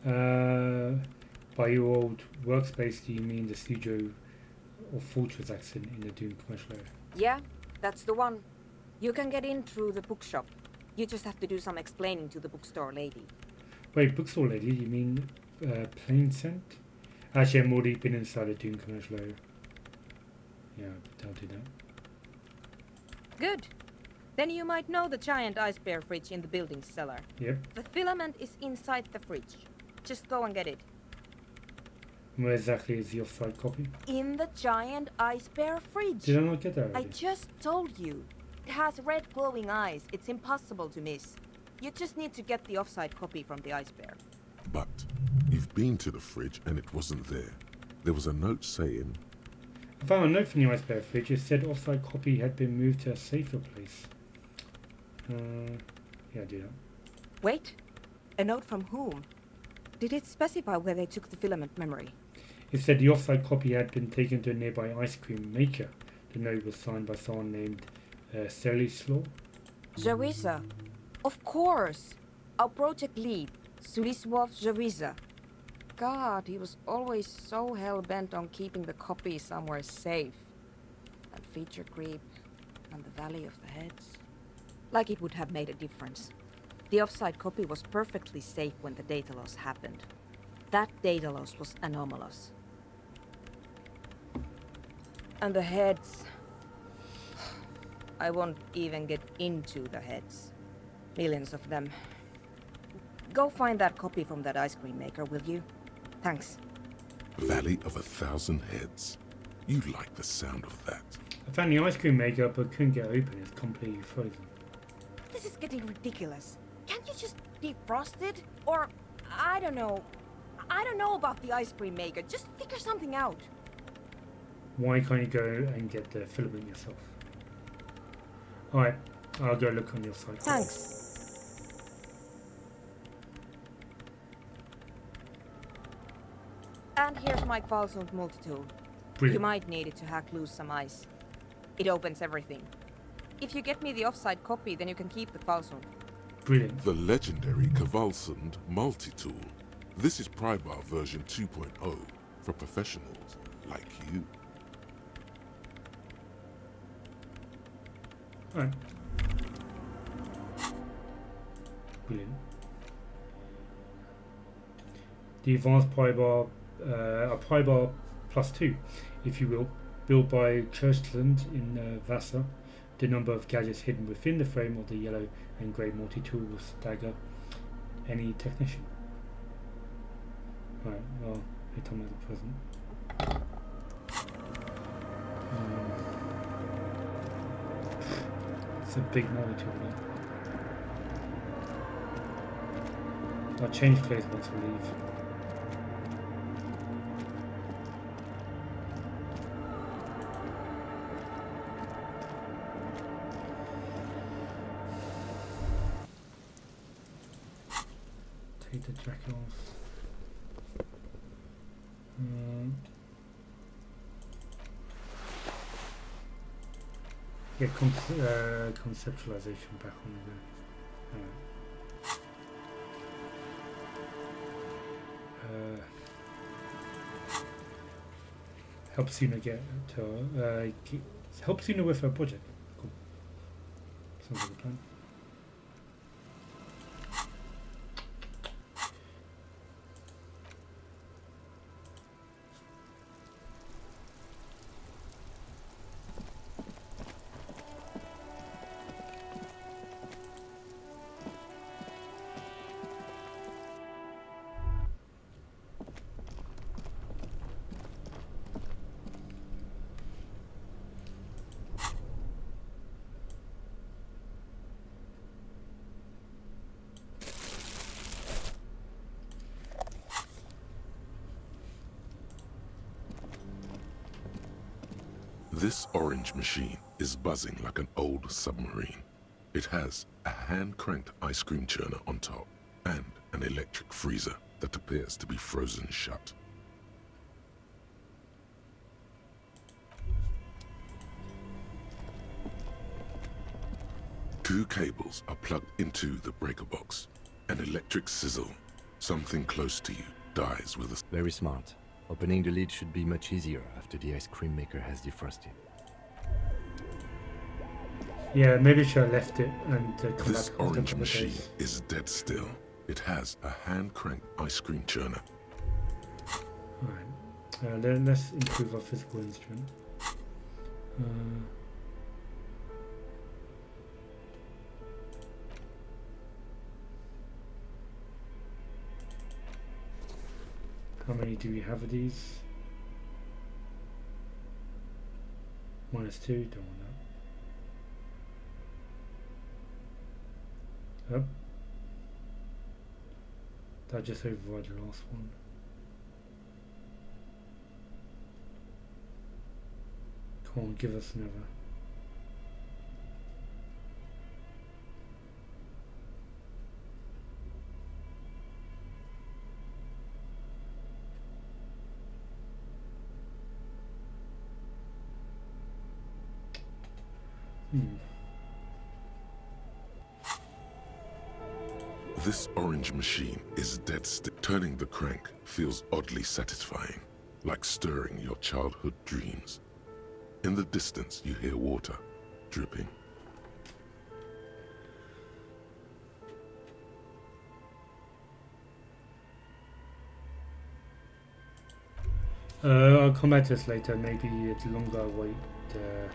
By your old workspace, do you mean the studio or fortress accident in the Doom commercial area? Yeah, that's the one. You can get in through the bookshop. You just have to do some explaining to the bookstore lady. Wait, bookstore lady, you mean Plain Scent? Actually, I'm already been inside the Doom commercial area. Yeah, I'll do that. Good. Then you might know the giant ice bear fridge in the building's cellar. Yep. The filament is inside the fridge. Just go and get it. Where exactly is the off-site copy? In the giant ice bear fridge. Did I not get that I already? just told you. It has red glowing eyes. It's impossible to miss. You just need to get the off-site copy from the ice bear. But you've been to the fridge and it wasn't there. There was a note saying, I found a note from the ice bear fridge. It said off-site copy had been moved to a safer place. Yeah, do that. Wait. A note from whom? Did it specify where they took the filament memory? It said the off-site copy had been taken to a nearby ice cream maker. The note was signed by someone named Stanislaw. Zawiza. Of course. Our project lead, Sulisław Zawiza. God, he was always so hell-bent on keeping the copy somewhere safe. That feature creep and the Valley of the Heads. Like it would have made a difference. The off-site copy was perfectly safe when the data loss happened. That data loss was anomalous. And the heads... I won't even get into the heads. Millions of them. Go find that copy from that ice cream maker, will you? Thanks. Valley of 1,000 Heads. You like the sound of that. I found the ice cream maker but couldn't get it open. It's completely frozen. This is getting ridiculous. Can't you just defrost it? Or, I don't know. I don't know about the ice cream maker. Just figure something out. Why can't you go and get the filament yourself? Alright, I'll go look on your site. Thanks. And here's my Kvalsund multi-tool. Brilliant. You might need it to hack loose some ice. It opens everything. If you get me the off-site copy, then you can keep the Kvalsund. Brilliant. The legendary Kvalsund multi-tool. This is Prybar version 2.0 for professionals like you. Alright. Brilliant. The advanced Prybar, a Prybar plus 2, if you will, built by Kirstland in Vassar. The number of gadgets hidden within the frame of the yellow and grey multi-tool will stagger any technician. Right, well, they told me the present. It's a big multi-tool now. I'll change clothes once we leave. Take the jacket off. Get conceptualization back on again. Help Suna get to help Suna with her project. Cool. Sounds like a plan. This orange machine is buzzing like an old submarine. It has a hand-cranked ice cream churner on top and an electric freezer that appears to be frozen shut. Two cables are plugged into the breaker box. An electric sizzle. Something close to you dies with a... Very smart. Opening the lid should be much easier after the ice cream maker has defrosted. Yeah, maybe I should have left it and come back. This after a orange couple of machine days. is dead still. It has a hand-cranked ice cream churner. Alright, let's improve our physical instrument. How many do we have of these? -2, don't want that. Up. That just override the last one. Come on, give us another. This orange machine is dead still. Turning the crank feels oddly satisfying, like stirring your childhood dreams. In the distance, you hear water dripping. I'll come back to this later. Maybe the longer I wait, the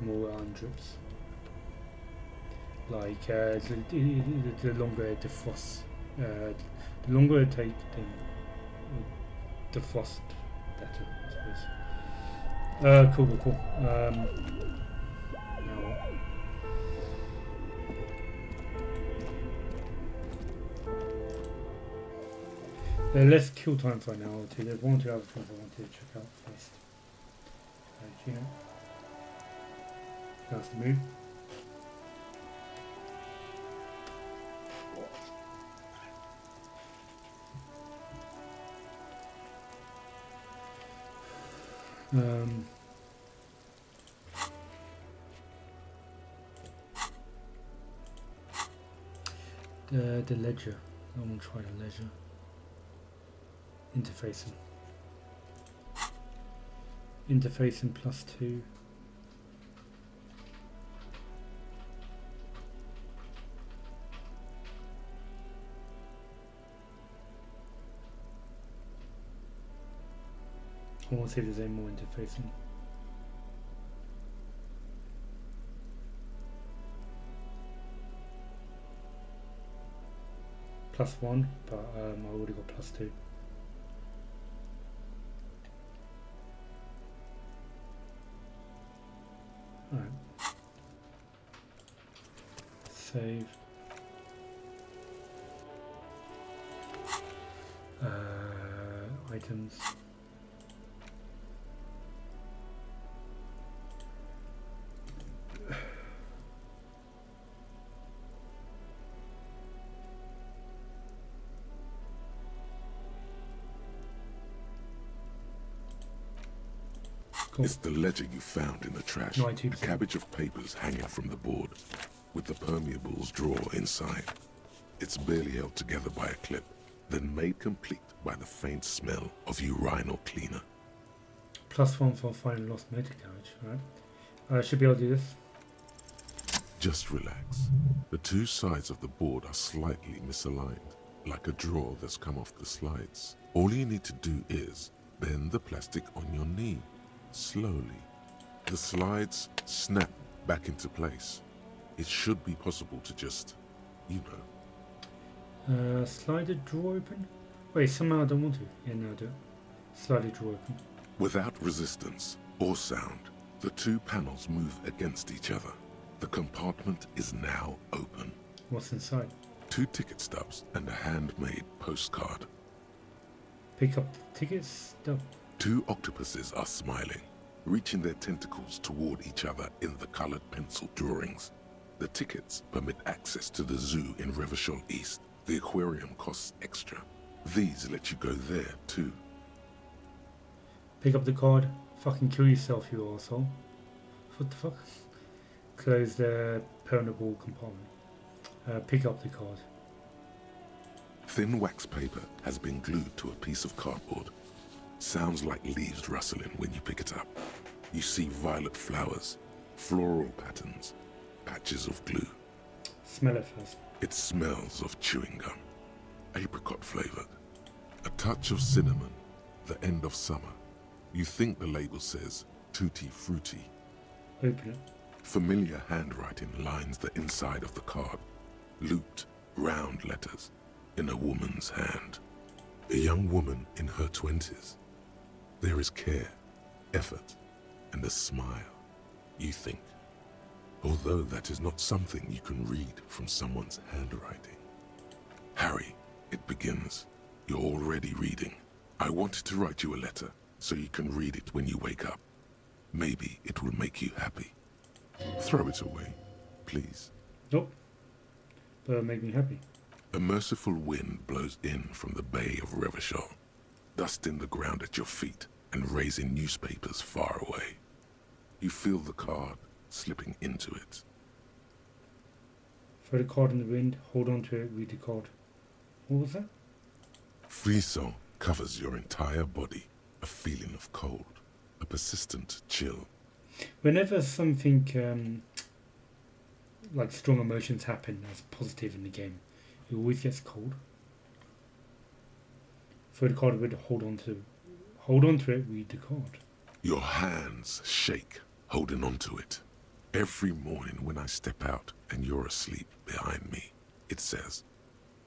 more drips. Like the longer it defrosts, the longer it takes to defrost, better, I suppose. Cool. Now let's kill time for an hour or two. There's one or two other things I wanted to check out first. Gina, that's the move. The ledger. I want to try the ledger. Interfacing. Interfacing +2. I want to see if there's any more interfacing. +1, but I already got +2. Alright. Save. Items. Cool. It's the ledger you found in the trash. 92%. A cabbage of papers hanging from the board, with the permeables drawer inside. It's barely held together by a clip, then made complete by the faint smell of urinal cleaner. +1 for finding lost motor carriage, right? I should be able to do this. Just relax. The two sides of the board are slightly misaligned, like a drawer that's come off the slides. All you need to do is bend the plastic on your knee, slowly. The slides snap back into place. It should be possible to just, you know. Slide the drawer open? Wait, somehow I don't want to. Yeah, no, I do. Slide the drawer open. Without resistance or sound, the two panels move against each other. The compartment is now open. What's inside? 2 ticket stubs and a handmade postcard. Pick up the ticket stub. 2 octopuses are smiling. reaching their tentacles toward each other in the colored pencil drawings. The tickets permit access to the zoo in Revachol East. The aquarium costs extra. These let you go there too. Pick up the card. Fucking kill yourself, you arsehole. What the fuck? Close the permeable compartment. Pick up the card. Thin wax paper has been glued to a piece of cardboard. Sounds like leaves rustling when you pick it up. You see violet flowers, floral patterns, patches of glue. Smell it first. It smells of chewing gum, apricot flavored. A touch of cinnamon, the end of summer. You think the label says tutti frutti. Open it. Familiar handwriting lines the inside of the card. Looped, round letters in a woman's hand. A young woman in her 20s. There is care, effort, and a smile, you think. Although that is not something you can read from someone's handwriting. Harry, it begins. You're already reading. I wanted to write you a letter so you can read it when you wake up. Maybe it will make you happy. Throw it away, please. Nope. But it'll make me happy. A merciful wind blows in from the bay of Revachol, dusting the ground at your feet and raising newspapers far away. You feel the card slipping into it. Throw the card in the wind, hold on to it, read the card. What was that? Frisson covers your entire body, a feeling of cold, a persistent chill. Whenever something like strong emotions happen as positive in the game, it always gets cold. Throw the card in the wind, hold on to it, read the card. Your hands shake, holding on to it. Every morning when I step out and you're asleep behind me, it says,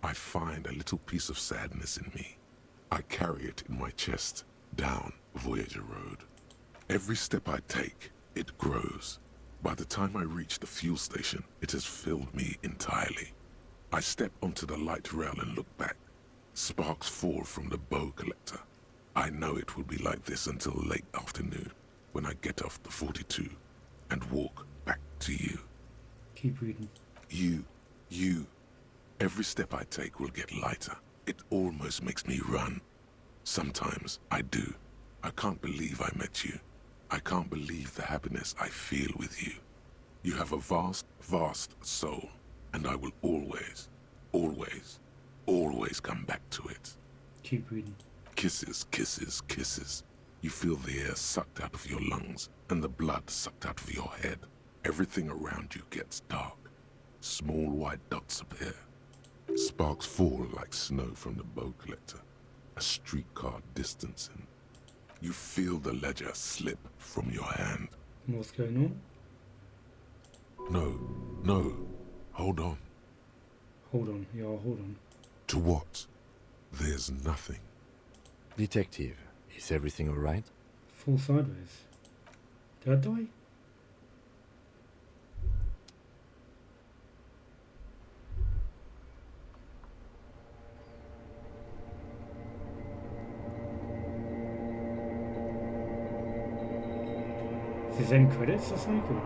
I find a little piece of sadness in me. I carry it in my chest, down Voyager Road. Every step I take, it grows. By the time I reach the fuel station, it has filled me entirely. I step onto the light rail and look back. Sparks fall from the bow collector. I know it will be like this until late afternoon, when I get off the 42 and walk back to you. Keep reading. You. Every step I take will get lighter. It almost makes me run. Sometimes I do. I can't believe I met you. I can't believe the happiness I feel with you. You have a vast, vast soul, and I will always, always, always come back to it. Keep reading. Kisses, kisses, kisses. You feel the air sucked out of your lungs and the blood sucked out of your head. Everything around you gets dark. Small white dots appear. Sparks fall like snow from the bow collector. A streetcar distancing. You feel the ledger slip from your hand. What's going on? No. Hold on. Hold on. Yeah, hold on. To what? There's nothing. Detective, is everything alright? Fall sideways. Did I die? Is this end credits or something?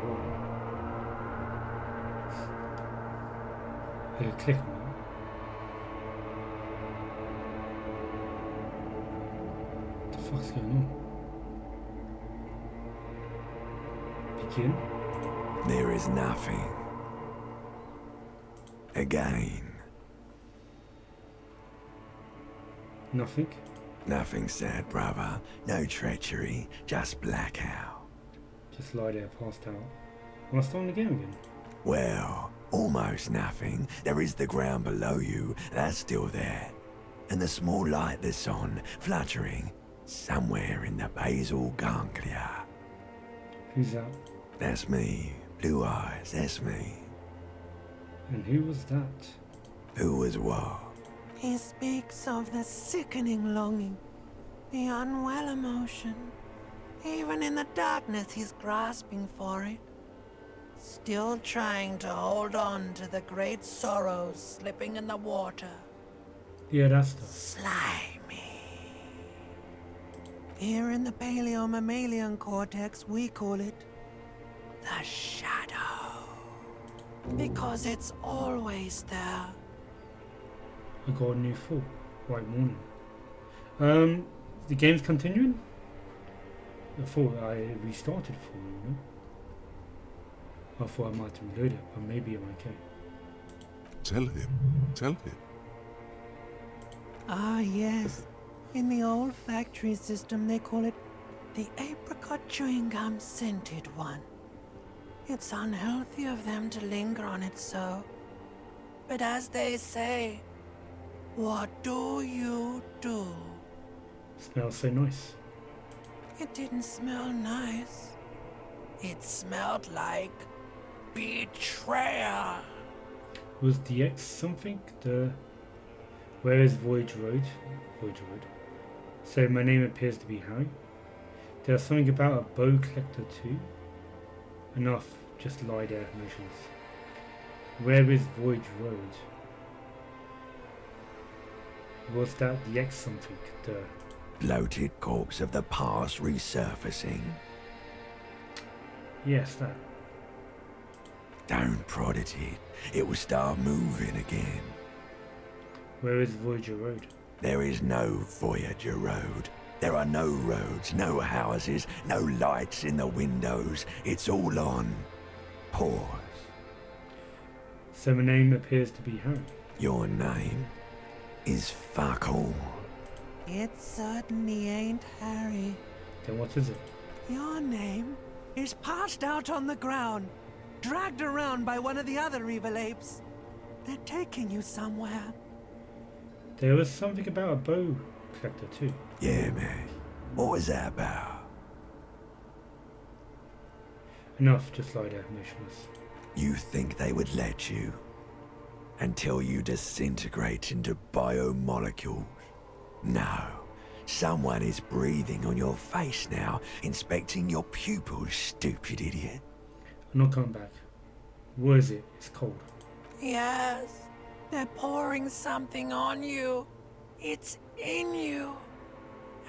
I can click on it. What the fuck's going on? Begin? There is nothing. Again. Nothing? Nothing sad, brother. No treachery, just blackout. Just lie there, passed out. Am I starting the game again? Well, almost nothing. There is the ground below you, that's still there. And the small light that's on, fluttering, somewhere in the basal ganglia. Who's that? That's me. Blue eyes, that's me. And who was that? Who was what? He speaks of the sickening longing, the unwell emotion. Even in the darkness, he's grasping for it. Still trying to hold on to the great sorrows slipping in the water. Yeah, that's the... Slimy. Here in the paleo-mammalian cortex, we call it the shadow. Because it's always there. I got a new thought right morning. The game's continuing? I thought I restarted for you, I thought I might reload it, but maybe I'm okay. Tell him. Ah, yes. In the old factory system, they call it the apricot chewing gum scented one. It's unhealthy of them to linger on it so. But as they say, what do you do? Smells so nice. It didn't smell nice. It smelled like betrayal. Was the X something? Where is Voyage Road? So my name appears to be Harry. There's something about a bow collector too. Enough, just lie there, motionless. Where is Voyage Road? Was that the X something? Bloated corpse of the past resurfacing. Yes, that. Don't prod at it. It will start moving again. Where is Voyager Road? There is no Voyager Road. There are no roads, no houses, no lights in the windows. It's all on pause. So my name appears to be Harry. Your name is fuck all. It certainly ain't Harry. Then what is it? Your name is passed out on the ground, dragged around by one of the other evil apes. They're taking you somewhere. There was something about a bow collector too. Yeah, man. What was that about? Enough, just lie there, motionless. You think they would let you? Until you disintegrate into biomolecules? No. Someone is breathing on your face now, inspecting your pupils, stupid idiot. I'm not coming back. What is it? It's cold. Yes. They're pouring something on you. It's in you.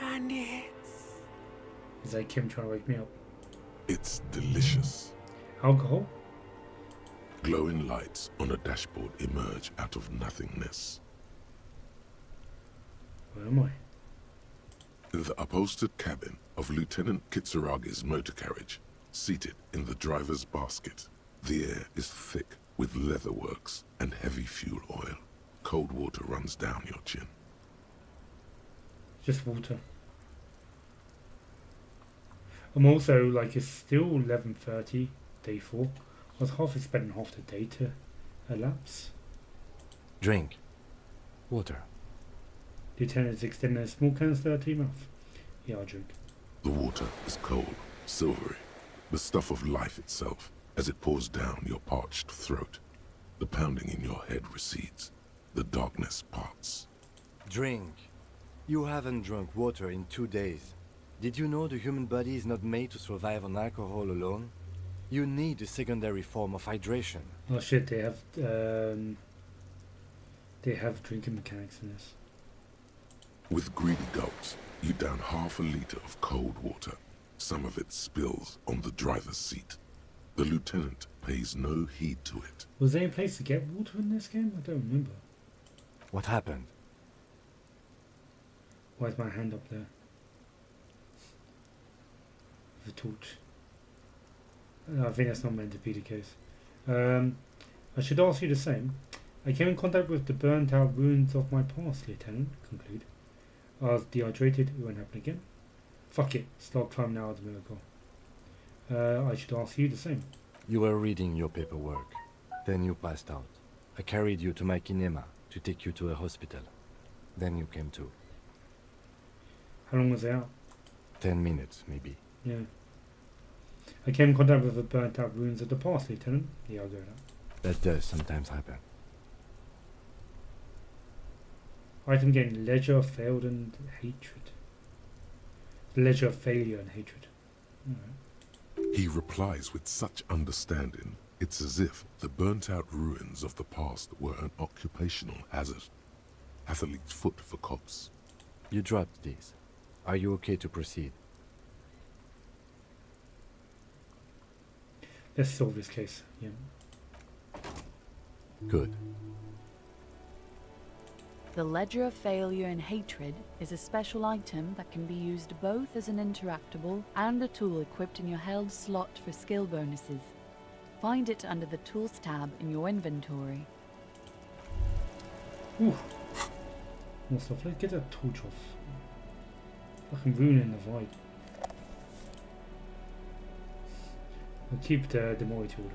And it's... Is that Kim trying to wake me up? It's delicious. Alcohol? Glowing lights on a dashboard emerge out of nothingness. Where am I? In the upholstered cabin of Lieutenant Kitsuragi's motor carriage, seated in the driver's basket. The air is thick with leatherworks and heavy fuel oil. Cold water runs down your chin. Just water. I'm also like, it's still 11:30, day 4. I was half expecting half the day to elapse. Drink. Water. Lieutenant's extending a small canister to your mouth. Yeah, I'll drink. The water is cold, silvery, the stuff of life itself, as it pours down your parched throat. The pounding in your head recedes. The darkness parts. Drink. You haven't drunk water in 2 days. Did you know the human body is not made to survive on alcohol alone? You need a secondary form of hydration. Oh shit, they have drinking mechanics in this. With greedy gulps, you down half a liter of cold water. Some of it spills on the driver's seat. The lieutenant pays no heed to it. Was there a place to get water in this game? I don't remember. What happened? Why is my hand up there? With a torch. I think that's not meant to be the case. I should ask you the same. I came in contact with the burnt out ruins of my past, Lieutenant, conclude. I was dehydrated, it won't happen again. Fuck it, start climbing out of the miracle. I should ask you the same. You were reading your paperwork. Then you passed out. I carried you to my kinema to take you to a hospital. Then you came to. How long was I out? 10 minutes, maybe. Yeah. I came in contact with the burnt out ruins of the past, Lieutenant. Yeah, I'll go with that. That does sometimes happen. Item gained leisure, failed, and hatred. Leisure, failure, and hatred. Alright. He replies with such understanding, it's as if the burnt-out ruins of the past were an occupational hazard. Athlete's foot for cops. You dropped these. Are you okay to proceed? Let's solve this case. Yeah. Good. The Ledger of Failure and Hatred is a special item that can be used both as an interactable and a tool equipped in your held slot for skill bonuses. Find it under the Tools tab in your inventory. Ooh. More stuff. Let's get that torch off. Fucking ruining the vibe. I'll keep the Mori tool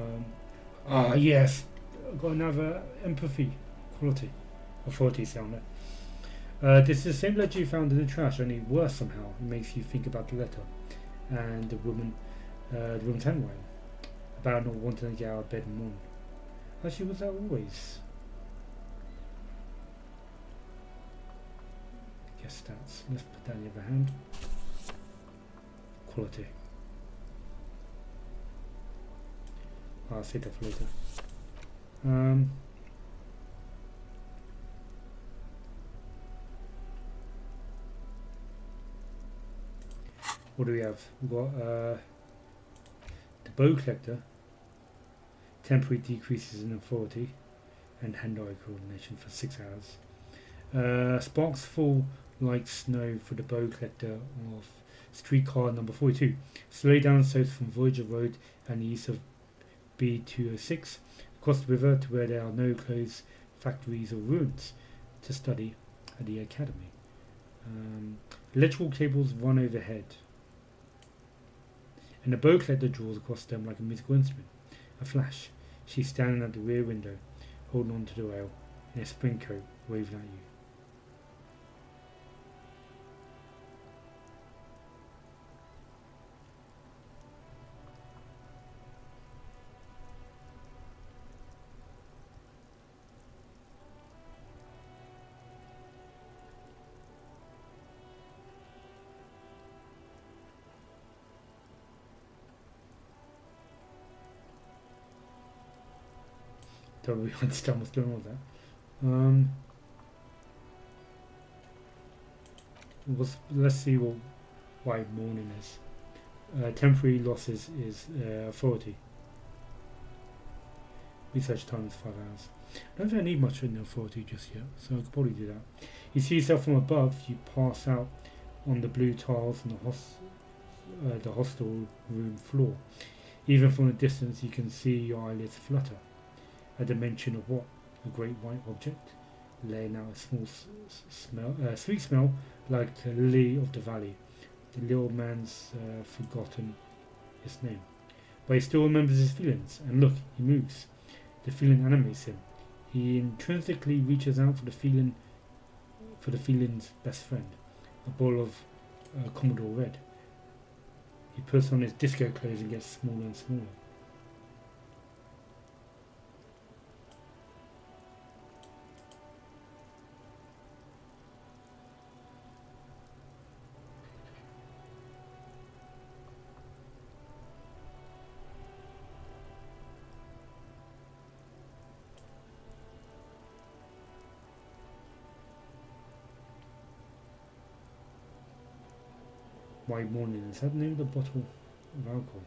there. Yes. I've got another empathy quality. Authority sound there. This is the same letter you found in the trash, only worse somehow. It makes you think about the letter and the woman's handwriting. About not wanting to get out of bed in the morning. Actually, was that always? Guess stats. Let's put that in the other hand. Quality. I'll save that for later. What do we have? We've got the bow collector. Temporary decreases in authority and hand-eye coordination for 6 hours. Sparks fall like snow for the bow collector of streetcar number 42. Slow down south from Voyager Road and the east of B206 across the river to where there are no clothes factories or ruins to study at the academy. Electrical cables run overhead and the bow collector draws across them like a musical instrument. A flash. She's standing at the rear window, holding on to the rail, in a spring coat, waving at you. Don't really understand what's going on with that. Let's see what white morning is. Temporary losses is authority. Research time is 5 hours. I don't think I need much in the authority just yet, so I could probably do that. You see yourself from above. You pass out on the blue tiles on the hostel room floor. Even from a distance, you can see your eyelids flutter. At the mention of what? A great white object, laying out a small sweet smell like a lily of the valley. The little man's forgotten his name, but he still remembers his feelings. And look, he moves. The feeling animates him. He intrinsically reaches out for the feeling's best friend, a bowl of Commodore Red. He puts on his disco clothes and gets smaller and smaller. White morning, is that the name of the bottle of alcohol?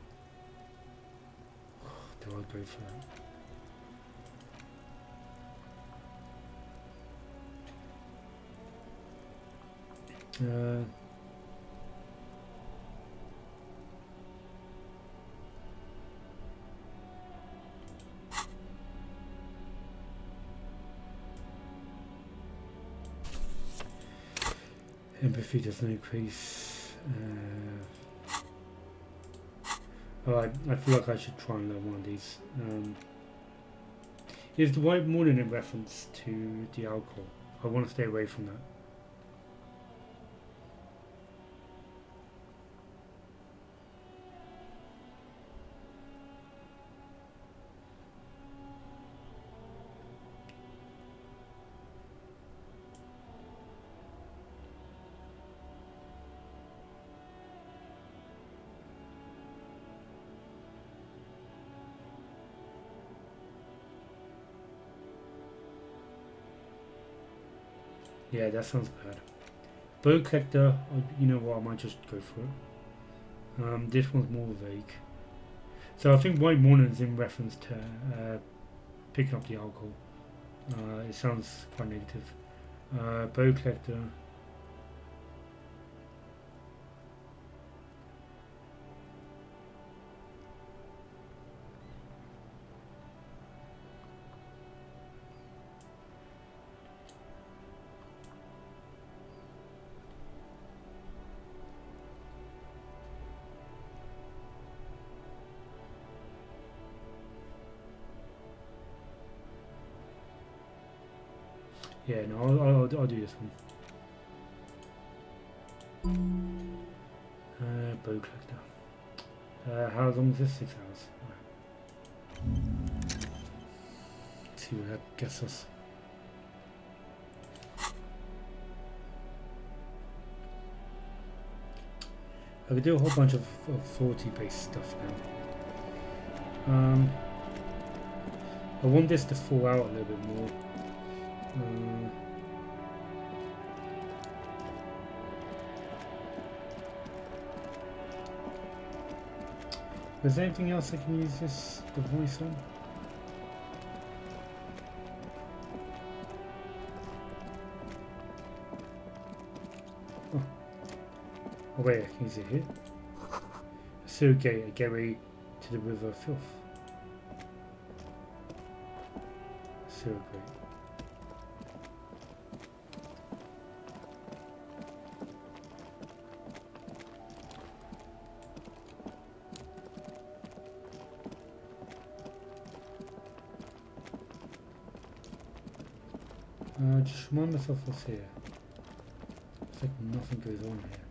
Do I go for that? Empathy doesn't increase. Alright, I feel like I should try and learn one of these. Is the white morning in reference to the alcohol? I want to stay away from that. Yeah, that sounds bad. Bow collector, you know what, I might just go for it. This one's more vague. So I think white morning is in reference to picking up the alcohol. It sounds quite negative. Bow collector. Yeah, no, I'll do this one. Bow collector. How long is this? 6 hours. Right. Let's see what that gets us. I could do a whole bunch of 40 based stuff now. I want this to fall out a little bit more. Is there anything else I can use the voice on? Oh wait, I can use it here. A sewer gate, a gateway to the river filth. Sewer gate. Just remind myself what's here. It's like nothing goes on here.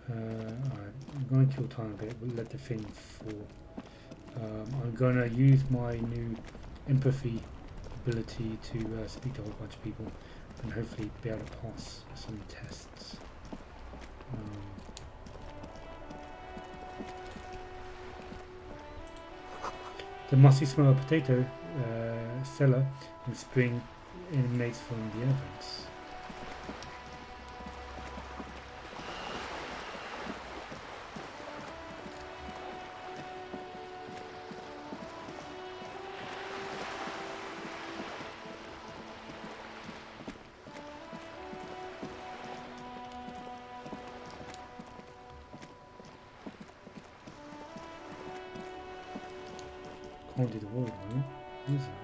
Alright, I'm going to kill time a bit, we'll let the thing fall. I'm going to use my new empathy ability to speak to a whole bunch of people and hopefully be able to pass some tests. The musty smell of potato cellar in spring emanates from the elements. Can't do the wall, right? What is that?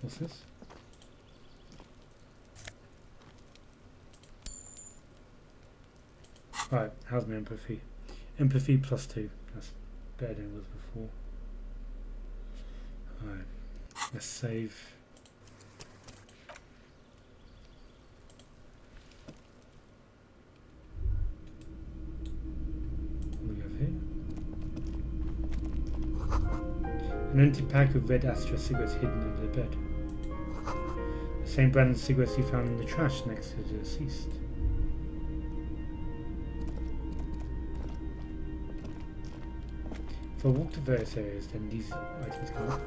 What's this? Right, how's my empathy? Empathy +2. That's better than it was before. Alright, let's save. What do we have here? An empty pack of red Astra cigarettes hidden under the bed. The same brand of cigarettes you found in the trash next to the deceased. If I walk to various areas, then these items come up.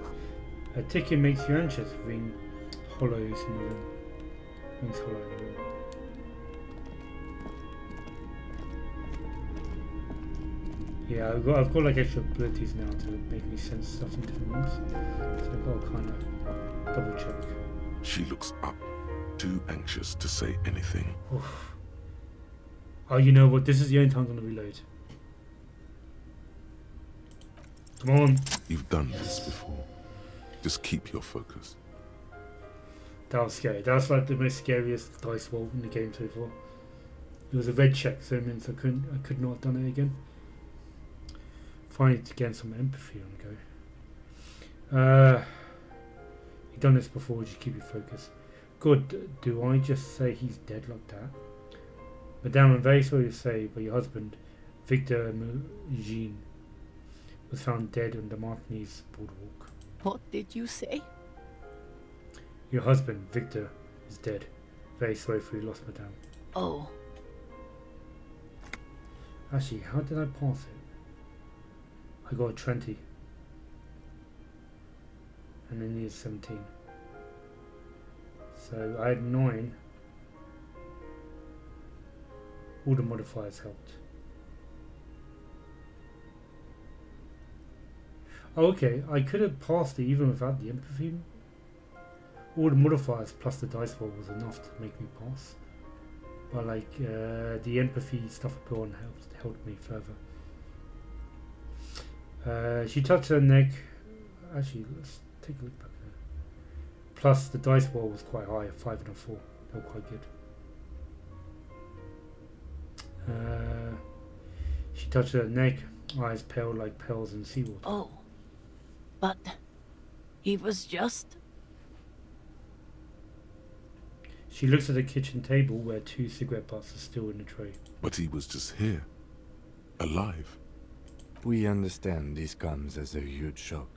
A ticket makes you anxious. Ring hollows in the room. Rings hollow in the room. Yeah, I've got like extra abilities now to make me sense stuff in different rooms. So I've got to kind of double check. She looks up, too anxious to say anything. Oof. Oh, you know what? This is the only time I'm going to reload. Come on. You've done this before. Just keep your focus. That was scary. That was like the most scariest dice roll in the game so far. It was a red check, so it means I could not have done it again. Finally to gain some empathy on the go. You've done this before, just keep your focus. Good. Do I just say he's dead like that? Madame, I'm very sorry to say, but your husband, Victor Jean, was found dead on the Martinez boardwalk. What did you say? Your husband, Victor, is dead. Very sorry for your loss, Madame. Oh. Actually, how did I pass it? I got a 20. And then he is 17. So I had 9. All the modifiers helped. Oh, okay, I could have passed it even without the empathy. All the modifiers plus the dice roll was enough to make me pass. But like the empathy stuff I put on helped me further. She touched her neck. Actually, let's take a look back there. Plus the dice roll was quite high, a 5 and a 4. They were quite good. She touched her neck, eyes pale like pearls in seawater. Oh, but he was just... She looks at the kitchen table where 2 cigarette butts are still in the tray. But he was just here. Alive. We understand this comes as a huge shock.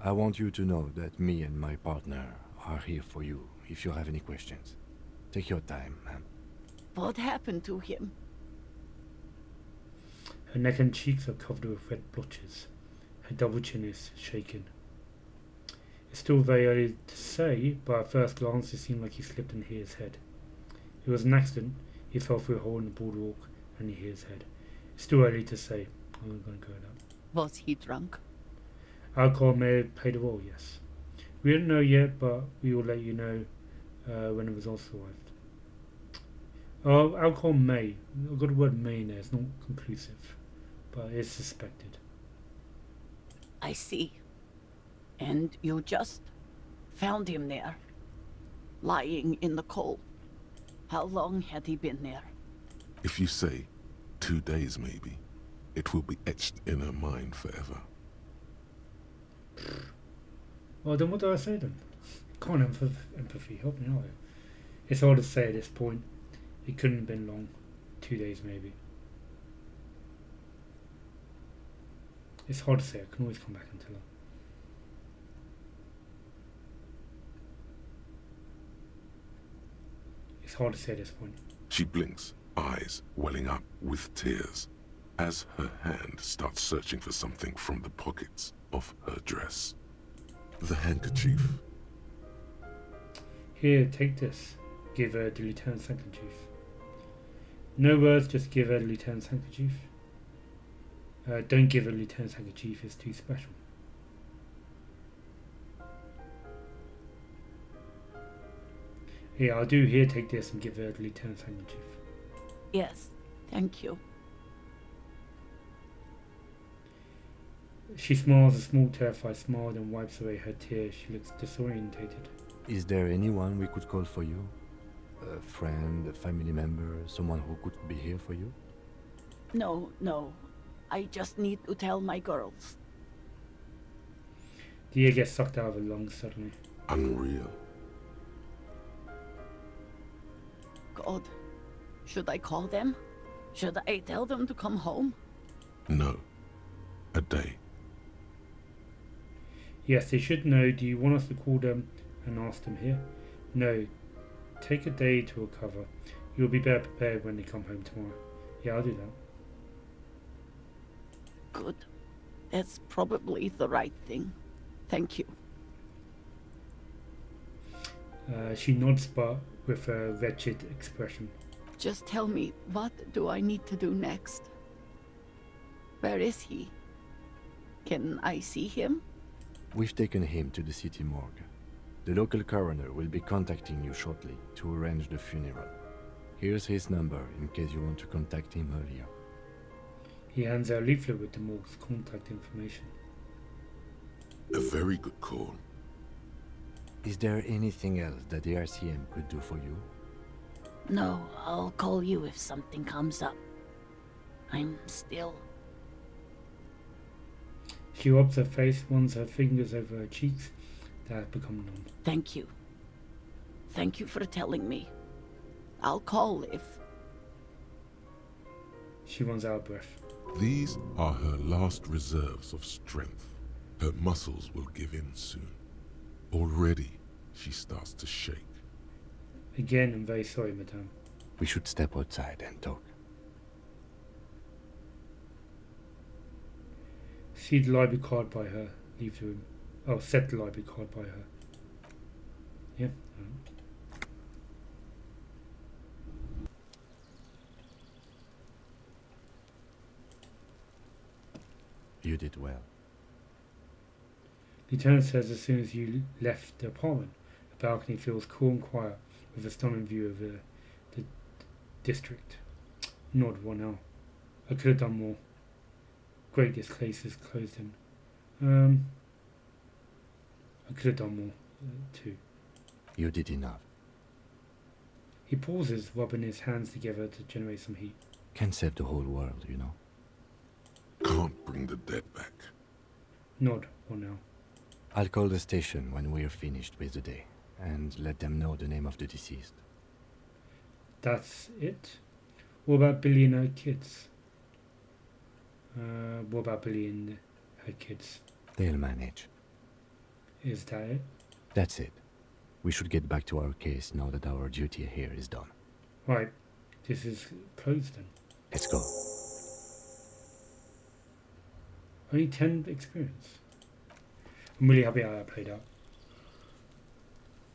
I want you to know that me and my partner are here for you if you have any questions. Take your time, ma'am. What happened to him? Her neck and cheeks are covered with red blotches. Her double chin is shaken. It's still very early to say, but at first glance it seemed like he slipped and hit his head. It was an accident. He fell through a hole in the boardwalk and he hit his head. It's still early to say. I'm not going to go with that. Was he drunk? Alcohol may have played a role, yes. We don't know yet, but we will let you know when the results arrived. Oh, alcohol may. I've got the word may in there. It's not conclusive, but it's suspected. I see. And you just found him there, lying in the coal. How long had he been there? If you say 2 days maybe, it will be etched in her mind forever. Well, then what do I say then? Can't empathy, help me out. It's hard to say at this point. It couldn't have been long. 2 days maybe. It's hard to say. I can always come back and tell her. It's hard to say at this point. She blinks, eyes welling up with tears, as her hand starts searching for something from the pockets of her dress. The handkerchief. Here, take this. Give her the lieutenant's handkerchief. No words, just give her the lieutenant's handkerchief. Don't give her the lieutenant's handkerchief, it's too special. Here, I'll do here, take this and give her the lieutenant's handkerchief. Yes, thank you. She smiles a small terrified smile and wipes away her tears. She looks disorientated. Is there anyone we could call for you? A friend, a family member, someone who could be here for you? No. I just need to tell my girls. The air gets sucked out of her lungs suddenly. Unreal. God, should I call them? Should I tell them to come home? No. A day. Yes, they should know. Do you want us to call them and ask them here? No. Take a day to recover. You'll be better prepared when they come home tomorrow. Yeah, I'll do that. Good. That's probably the right thing. Thank you. She nods, but with a wretched expression. Just tell me, what do I need to do next? Where is he? Can I see him? We've taken him to the city morgue. The local coroner will be contacting you shortly to arrange the funeral. Here's his number in case you want to contact him earlier. He hands her a leaflet with the morgue's contact information. A very good call. Is there anything else that the RCM could do for you? No, I'll call you if something comes up. I'm still... She rubs her face, runs her fingers over her cheeks that have become numb. Thank you. Thank you for telling me. I'll call if... She runs out of breath. These are her last reserves of strength. Her muscles will give in soon. Already, she starts to shake. Again, I'm very sorry, madame. We should step outside and talk. See the library card by her. Leave the room. Oh, set the library card by her. Yeah. You did well. Lieutenant says as soon as you left the apartment, the balcony feels cool and quiet with a stunning view of the district. Nod 1L. I could have done more. Great, this place is closed in. I could have done more too. You did enough. He pauses, rubbing his hands together to generate some heat. Can save the whole world, you know. Can't bring the dead back. Nod 1L. I'll call the station when we're finished with the day, and let them know the name of the deceased. That's it? What about Billy and her kids? What about Billy and her kids? They'll manage. Is that it? That's it. We should get back to our case now that our duty here is done. Right. This is closed then. Let's go. Only 10 experience. I'm really happy how that played out.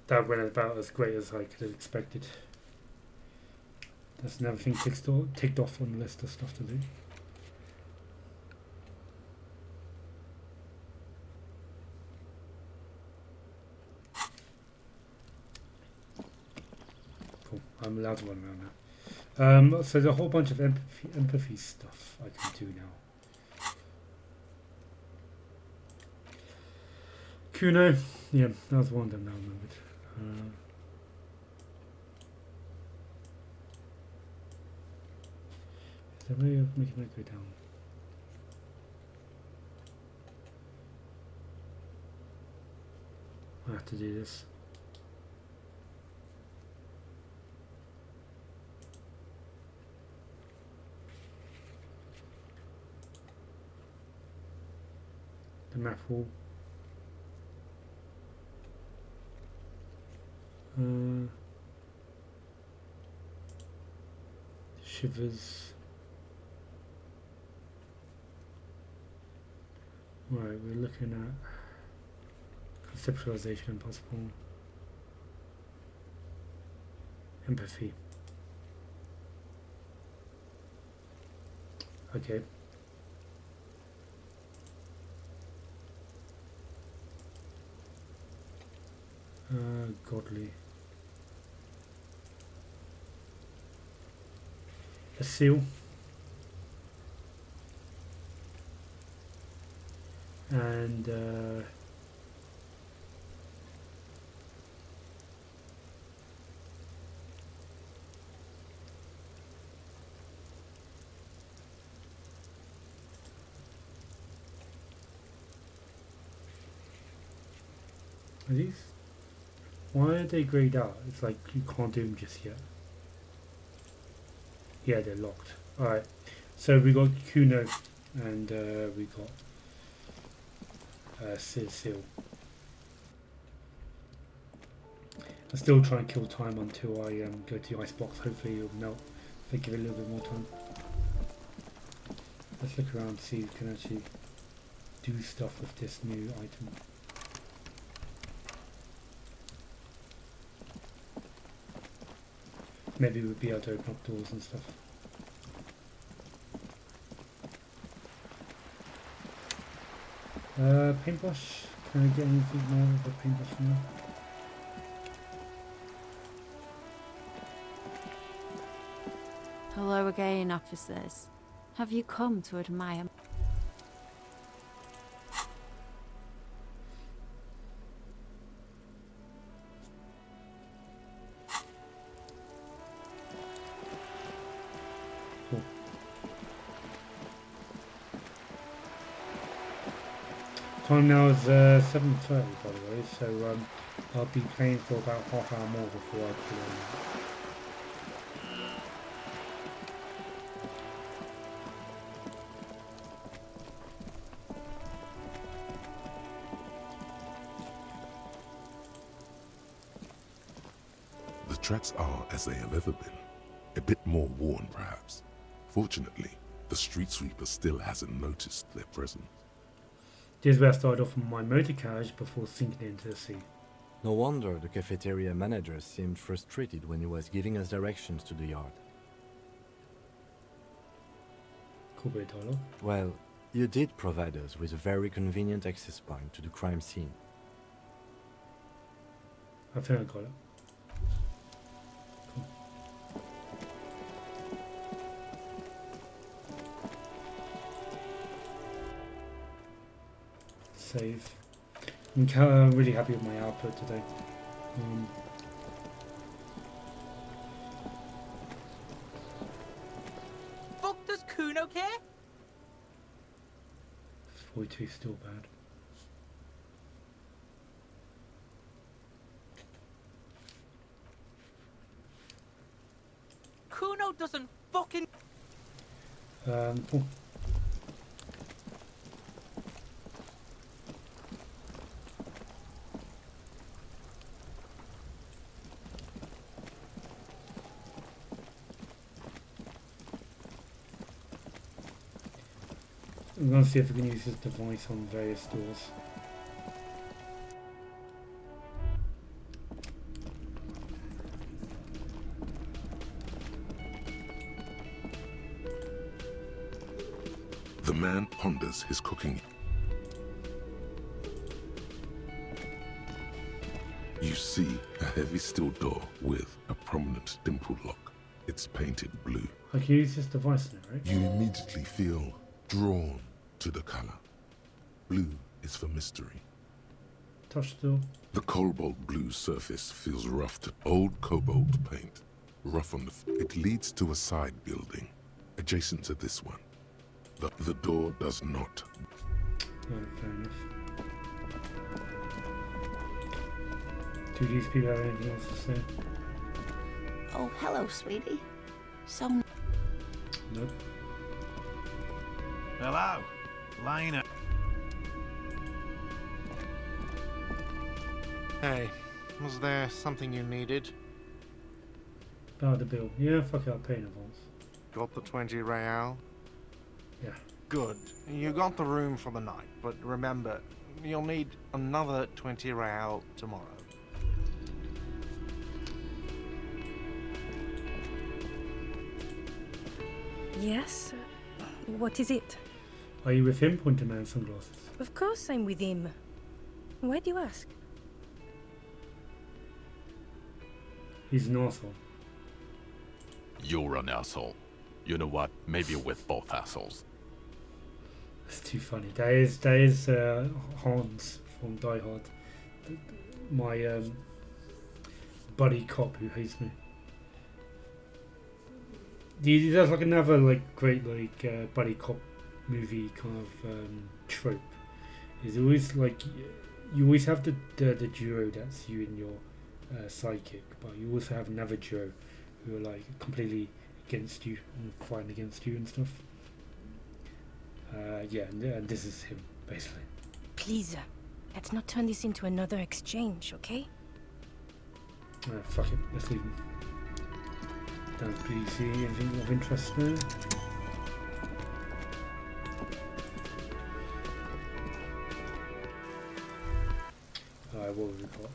That went about as great as I could have expected. That's another thing ticked off on the list of stuff to do. Cool. I'm allowed to run around now. So there's a whole bunch of empathy stuff I can do now. Kuno, yeah, that was one of them now I remembered. Is there a way of making it go down? I have to do this. The map wall. Shivers. Right, we're looking at conceptualization and possible empathy. Okay. Godly. A seal. And are these? Why are they grayed out? It's like you can't do them just yet. Yeah, they're locked. Alright, so we got Kuno and we got Seal. I still try and kill time until I go to the icebox. Hopefully it'll melt if I give it a little bit more time. Let's look around and see if we can actually do stuff with this new item. Maybe we'll be able to open up doors and stuff. Paintbrush. Can I get anything more with a paintbrush from there? Hello again, officers. Have you come to admire? Cool. Time now is 7:30, by the way, so I'll be playing for about half hour more before I call tracks are as they have ever been. A bit more worn, perhaps. Fortunately, the street sweeper still hasn't noticed their presence. This is where I started off on my motor carriage before sinking into the sea. No wonder the cafeteria manager seemed frustrated when he was giving us directions to the yard. Cool bit of dialogue. Well, you did provide us with a very convenient access point to the crime scene. I think I got it. Cool. Save. I'm really happy with my output today. Fuck, does Kuno care? 42 is still bad. Kuno doesn't fucking... Cool. I'm going to see if we can use this device on various doors. The man ponders his cooking. You see a heavy steel door with a prominent dimple lock. It's painted blue. I can use this device now, right? You immediately feel drawn to the color. Blue is for mystery. Touch still. The cobalt blue surface feels rough to old cobalt paint. Rough on it leads to a side building, adjacent to this one. The door does not. Right, fair enough. Do these people have anything else to say? Oh, hello, sweetie. So... Nope. Hello, Lena. Hey, was there something you needed? About the bill. Yeah, fuck it, I'll pay in advance. Got the 20 real? Yeah. Good. You got the room for the night, but remember, you'll need another 20 real tomorrow. Yes? What is it? Are you with him? Pointing man sunglasses. Of course I'm with him. Why do you ask? He's an asshole. You're an asshole. You know what? Maybe you're with both assholes. That's too funny. That is Hans from Die Hard. My buddy cop who hates me. There's like another great buddy cop movie kind of trope. Is always you always have the duo that's you and your sidekick, but you also have another duo who are completely against you and fighting against you and stuff. Yeah, and this is him basically. Please, let's not turn this into another exchange, okay? Fuck it, let's leave him. Don't you see anything of interest there? Alright, what have we got?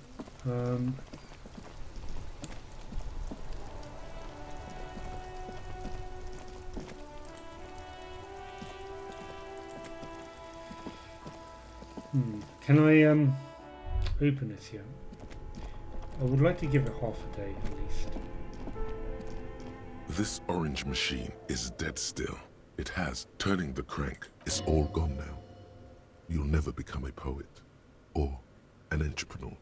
Can I open this here? I would like to give it half a day at least. This orange machine is dead still. It has. Turning the crank is all gone now. You'll never become a poet or an entrepreneur.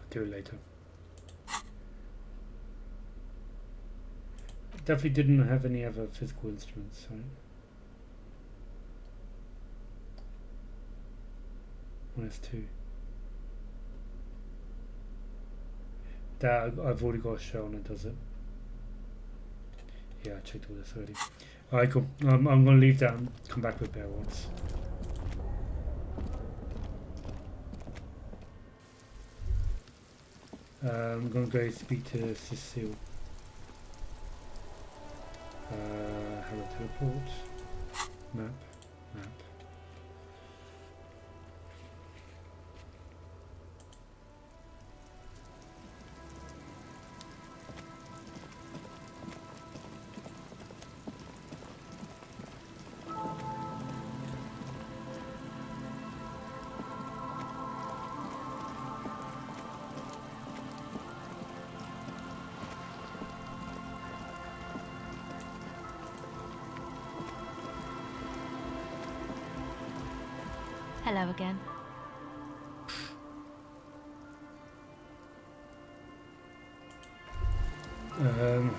Do it later. Definitely didn't have any other physical instruments, right? -2. That I've already got a show on that does it. Yeah, I checked all this already. Alright, cool. I'm going to leave that and come back with better ones. I'm going to go speak to Cecile. How to teleport. Map. Hello again. Alright,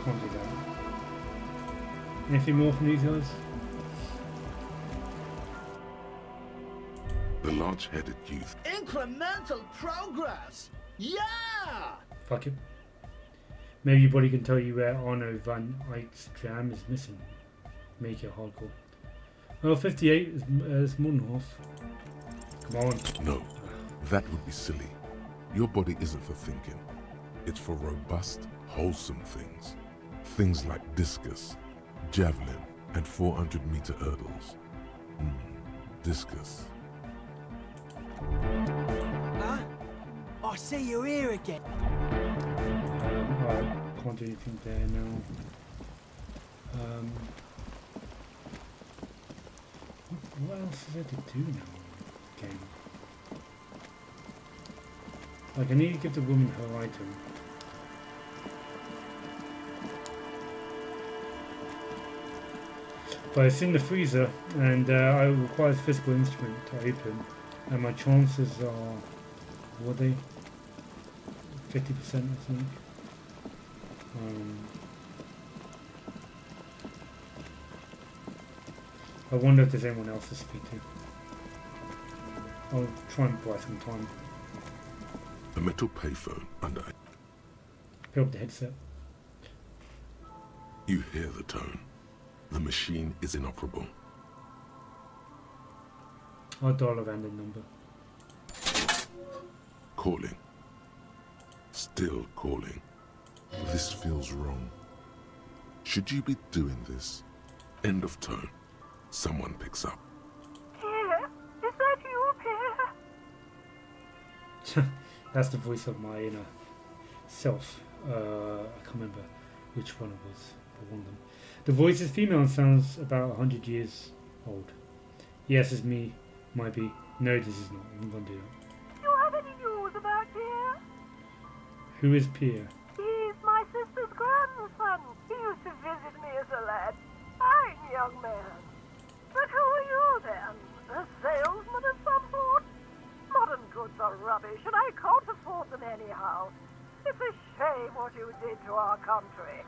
can't do that. Anything more from these guys? The large-headed youth. Incremental progress! Yeah! Fuck it. Maybe your body can tell you where Arno van Eyck's jam is missing. Make it hardcore. Well, 58 is more than half. Come on. No, that would be silly. Your body isn't for thinking. It's for robust, wholesome things. Things like discus, javelin, and 400-meter hurdles. Discus. Huh? I see you here again. Alright, can't do anything there now. What else is there to do now in the game? Like, I need to give the woman her item. But it's in the freezer, and it requires physical instrument to open, and my chances are, what are they? 50%, I think. I wonder if there's anyone else to speak to. I'll try and buy some time. A metal payphone under. Pick up the headset. You hear the tone. The machine is inoperable. I'll dial a random number. Calling. Still calling. This feels wrong. Should you be doing this? End of tone. Someone picks up. Pierre, is that you, Pierre? That's the voice of my inner self. I can't remember which one it was, but one of them. The voice is female and sounds about 100 years old. Yes, it's me. Might be. No, this is not. I'm going to do that. Do you have any news about Pierre? Who is Pierre? He's my sister's grandson. He used to visit me as a lad. Fine young man. But who are you then? A salesman of some sort? Modern goods are rubbish, and I can't afford them anyhow. It's a shame what you did to our country.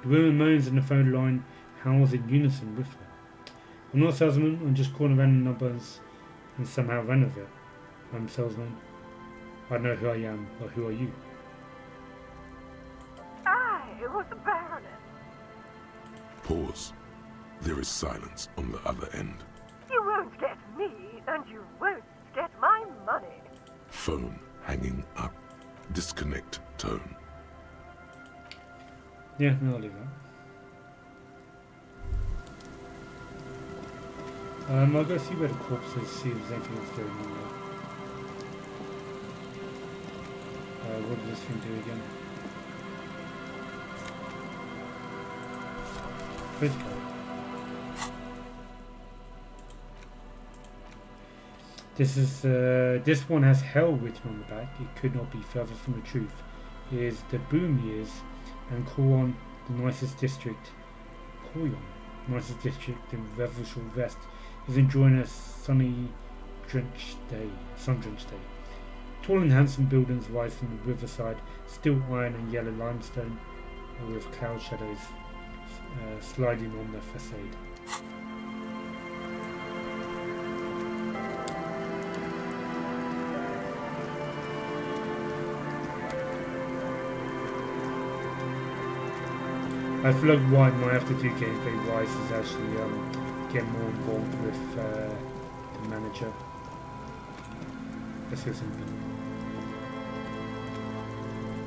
The woman moans and the phone line howls in unison with her. I'm not a salesman, I'm just calling random numbers and somehow ran with it. I'm a salesman. I know who I am, but who are you? I was a baroness. Pause. There is silence on the other end. You won't get me, and you won't get my money. Phone hanging up. Disconnect tone. Yeah, no, I'll leave that. I'll go see where the corpse is, see if there's anything else going on there. What did this thing do again? Physical. This one has hell written on the back. It could not be further from the truth. It is the boom years and Koyon, the nicest district. Koyon, nicest district in Revolutionary West, is enjoying a sun-drenched day. Tall and handsome buildings rise from the riverside, still iron and yellow limestone, with cloud shadows sliding on the facade. I feel like what I might have to do gameplay wise is actually get more involved with the manager. Let's hear something.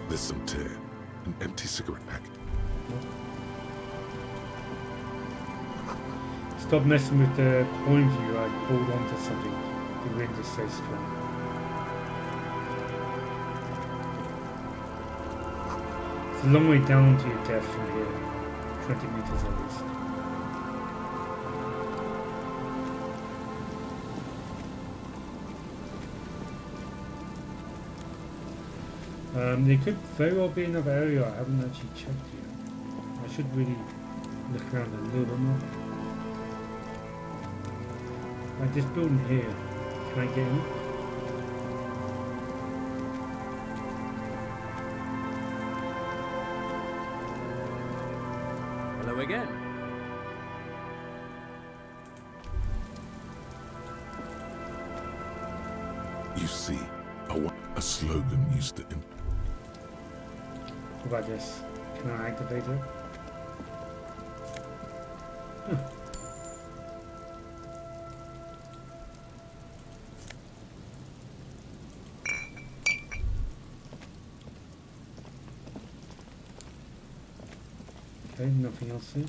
There's some tear. An empty cigarette pack. Stop messing with the coin view and hold on to something. The wind is so strong. It's a long way down to your death from here. 20 meters at least. There could very well be another area I haven't actually checked yet. I should really look around a little bit more. Like this building here, can I get in? Hello again. You see, a slogan used to... What about this? Can I activate it? Huh. Okay, nothing else here.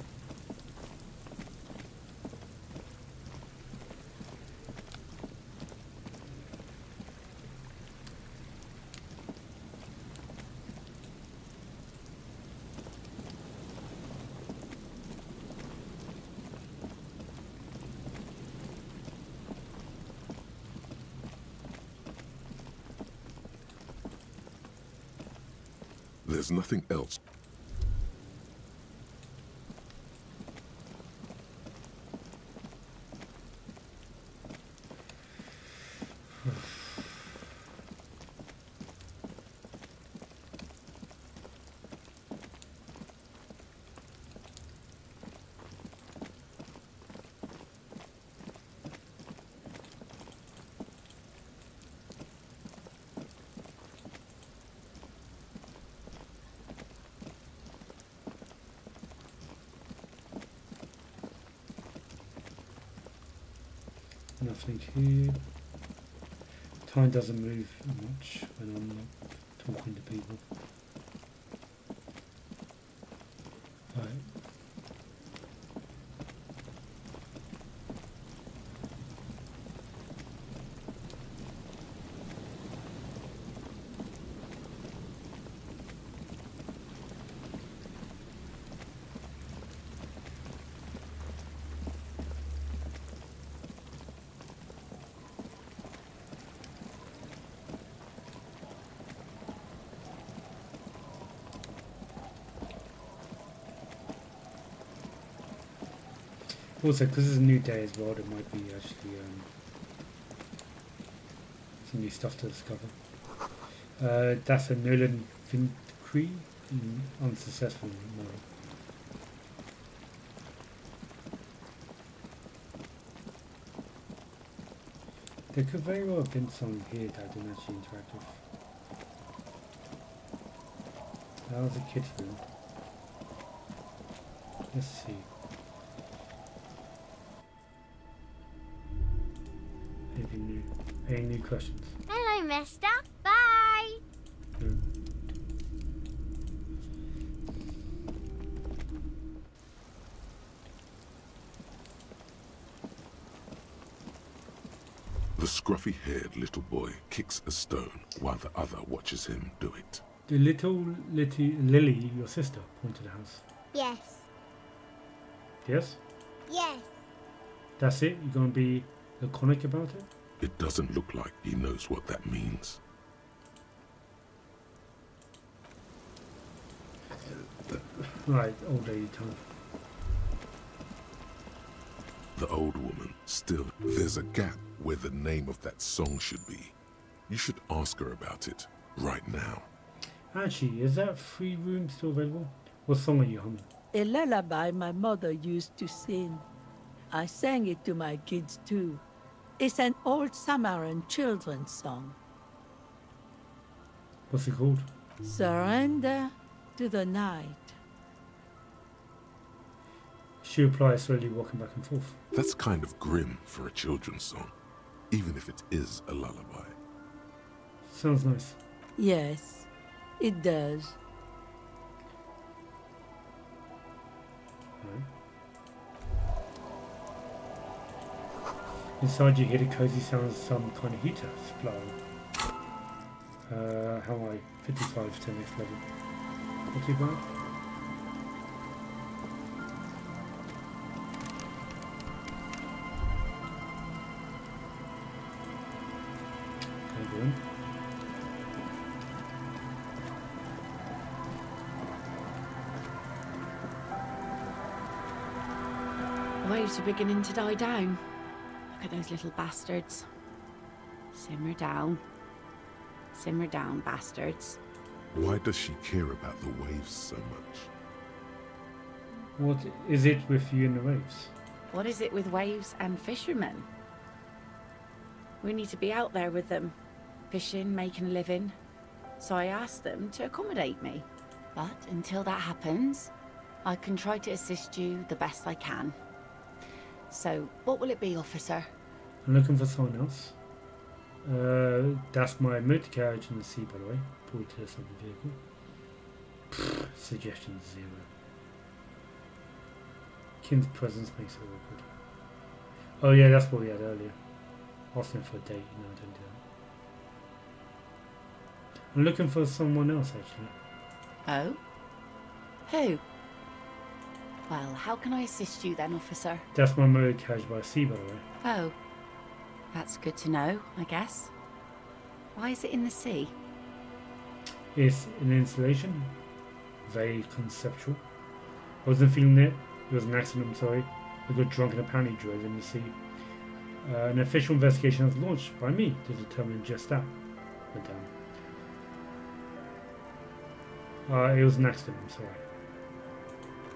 There's nothing else. Nothing here. Time doesn't move much when I'm not talking to people. Right. Also, because it's a new day as well, there might be actually some new stuff to discover. That's a Nolan Fincree, unsuccessful model. There could very well have been something here that I didn't actually interact with. That was a kid's room. Let's see. Anything new? Any new questions? Hello, mister. Bye. No. The scruffy-haired little boy kicks a stone while the other watches him do it. The little Lily, your sister, point to the house. Yes. Yes? Yes. That's it? You're going to be laconic about it? It doesn't look like he knows what that means. Right, old lady time. The old woman, still. There's a gap where the name of that song should be. You should ask her about it right now. Actually, is that free room still available? What song are you humming? A lullaby my mother used to sing. I sang it to my kids too. It's an old Samaran children's song. What's it called? Surrender to the night. She replies, slowly walking back and forth. That's kind of grim for a children's song, even if it is a lullaby. Sounds nice. Yes, it does. Right. Inside you hear the cozy sounds of some kind of heater supplying. How am I? 55 to next level. Not too bad. Go in. The waves are beginning to die down. Look at those little bastards. Simmer down. Simmer down, bastards. Why does she care about the waves so much? What is it with you and the waves? What is it with waves and fishermen? We need to be out there with them, fishing, making a living. So I asked them to accommodate me. But until that happens, I can try to assist you the best I can. So, what will it be, officer? I'm looking for someone else. That's my motor carriage in the sea, by the way. Pulled to the side of the vehicle. Suggestion 0. Kin's presence makes it awkward. Oh yeah, that's what we had earlier. Asking for a date. No, don't do that. I'm looking for someone else, actually. Oh? Who? Well, how can I assist you then, officer? That's my motor carriage by sea, by the way. Oh. That's good to know, I guess. Why is it in the sea? It's an installation. Very conceptual. I wasn't feeling it. It was an accident, I'm sorry. I got drunk and apparently drove in the sea. An official investigation was launched by me to determine just that. Madame. It was an accident, I'm sorry.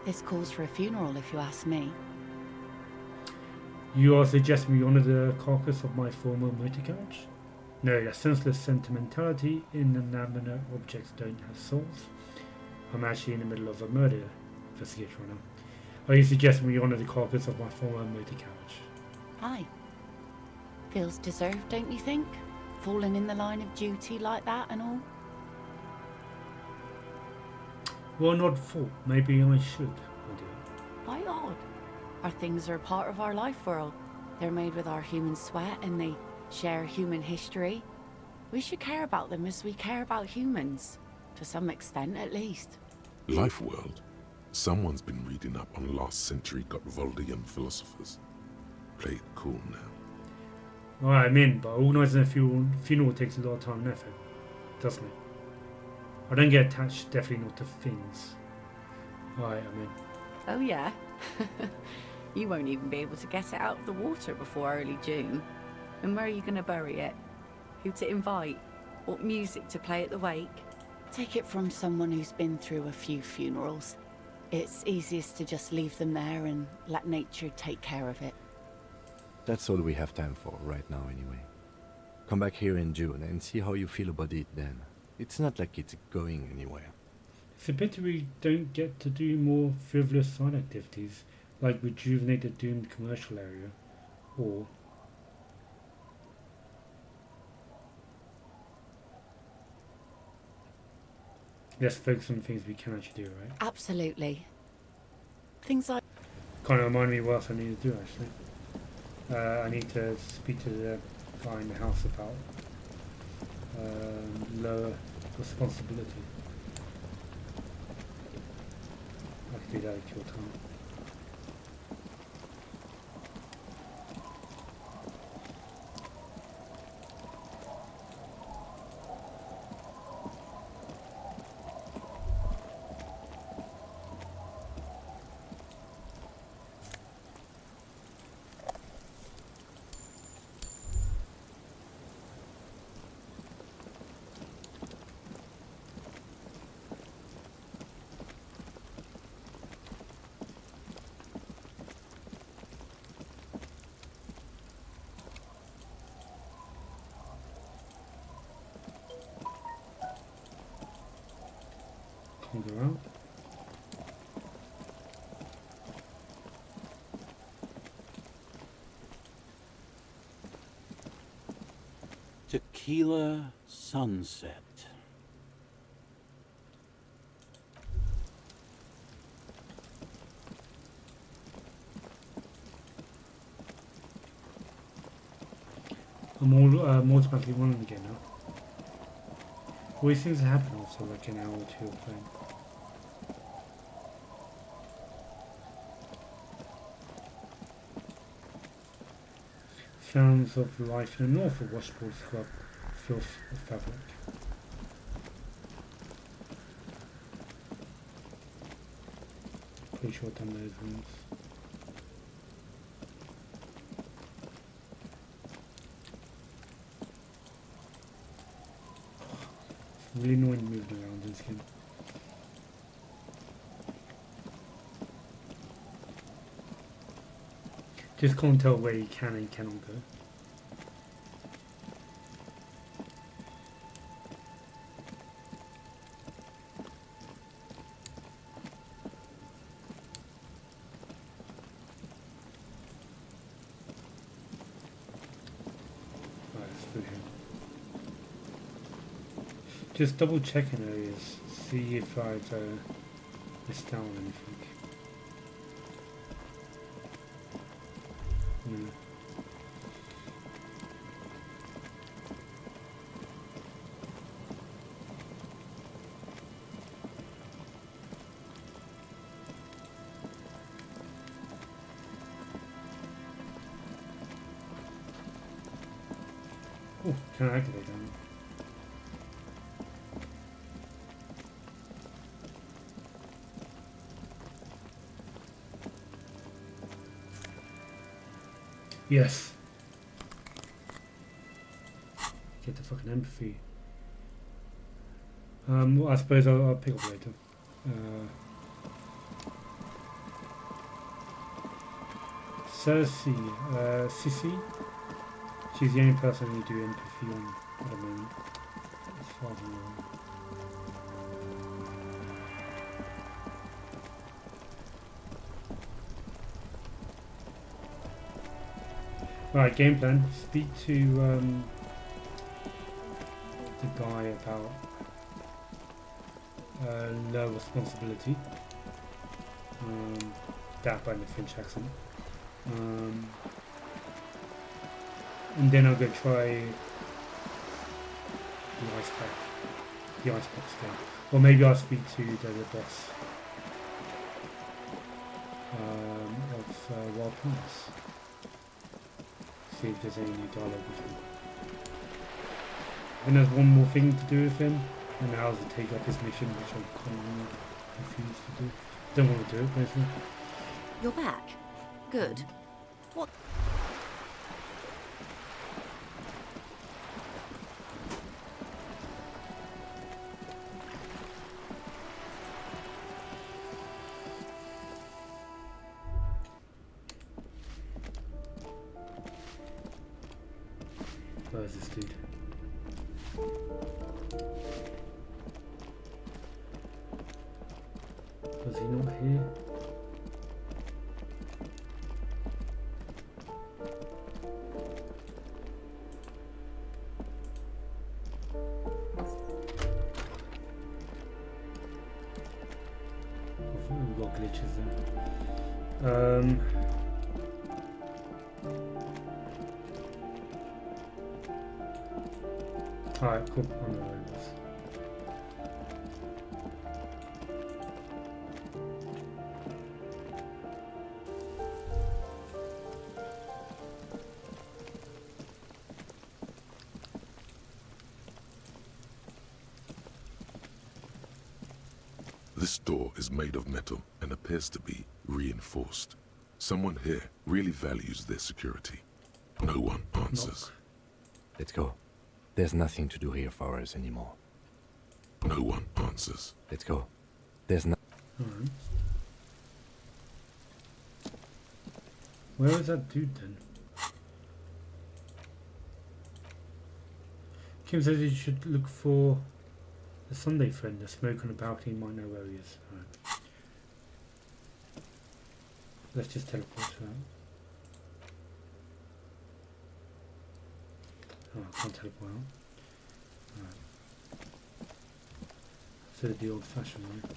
This calls for a funeral, if you ask me. You are suggesting we honour the carcass of my former motor carriage? No, that senseless sentimentality. Inanimate objects don't have souls. I'm actually in the middle of a murder investigation right now. Are you suggesting we honour the carcass of my former motor carriage? Aye. Feels deserved, don't you think? Falling in the line of duty like that and all? Well, not full. Maybe I should. I do. Why odd? Our things are a part of our life world. They're made with our human sweat and they share human history. We should care about them as we care about humans. To some extent, at least. Life world. Someone's been reading up on last century Gotvaldian philosophers. Play it cool now. Alright, I'm in, but organising a funeral takes a lot of time and effort, doesn't it? I don't get attached, definitely not to things. Alright, I'm in. Oh yeah? You won't even be able to get it out of the water before early June. And where are you going to bury it? Who to invite? What music to play at the wake? Take it from someone who's been through a few funerals. It's easiest to just leave them there and let nature take care of it. That's all we have time for right now anyway. Come back here in June and see how you feel about it then. It's not like it's going anywhere. It's a pity we don't get to do more frivolous side activities, like rejuvenate the doomed commercial area, or let's focus on things we can actually do, right? Absolutely. Things like... Kind of remind me what else I need to do, actually. I need to speak to the guy in the house about lower responsibility. I can do that at your time. Can you go around? Tequila Sunset. I'm all automatically running again now. Always seems to happen after like an hour or two of playing. Sounds of life in the north of washboard scrub, filth of fabric. Pretty sure I've done those rooms. It's really annoying moving around in this game. Just can't tell where you can and cannot go. Right, it's through here. Just double checking areas, see if I've missed out on anything. No. Oh, can I activate that? Yes. Get the fucking empathy. Well, I suppose I'll pick up later. Cersei, Sissy. She's the only person you do empathy on at the moment, as far as I know. Right, game plan. Speak to the guy about low responsibility. That by the Finch accent. And then I'll go try the icebox game. Or maybe I'll speak to the boss of Wild Plants. See if there's any new dialogue with him. I think there's one more thing to do with him, and now to take up his mission, which I'm kind of confused to do. Don't want to do it, basically. You're back. Good. What? Where is this dude? Was he not here? We've got glitches there. Alright, cool. I know where it is. This door is made of metal and appears to be reinforced. Someone here really values their security. No one answers. Let's go. There's nothing to do here for us anymore. No one answers. Let's go. There's no... Alright. Where is that dude then? Kim says you should look for the Sunday friend. The smoke on the balcony might know where he is. Alright. Let's just teleport to that. Oh, I can't teleport out. Alright. So the old fashioned way.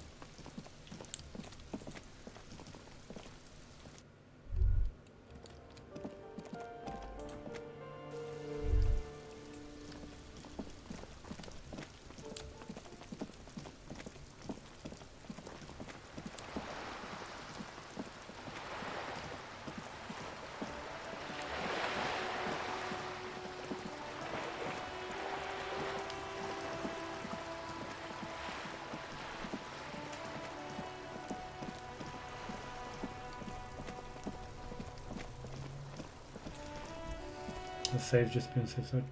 Let's save just to be on the safe side.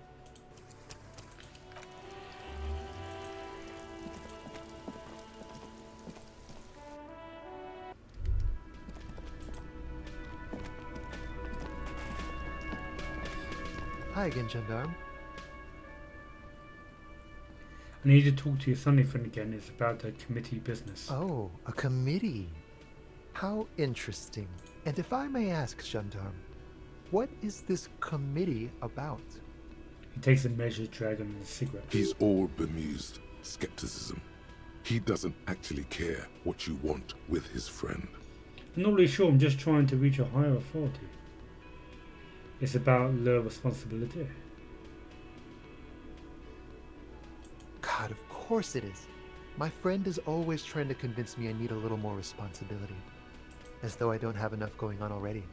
Hi again, Gendarme. I need to talk to your Sunday friend again. It's about the committee business. Oh, a committee. How interesting. And if I may ask, Gendarme, what is this committee about? He takes a measured drag on a cigarette. He's all bemused skepticism. He doesn't actually care what you want with his friend. I'm not really sure. I'm just trying to reach a higher authority. It's about low responsibility. God, of course it is. My friend is always trying to convince me I need a little more responsibility. As though I don't have enough going on already.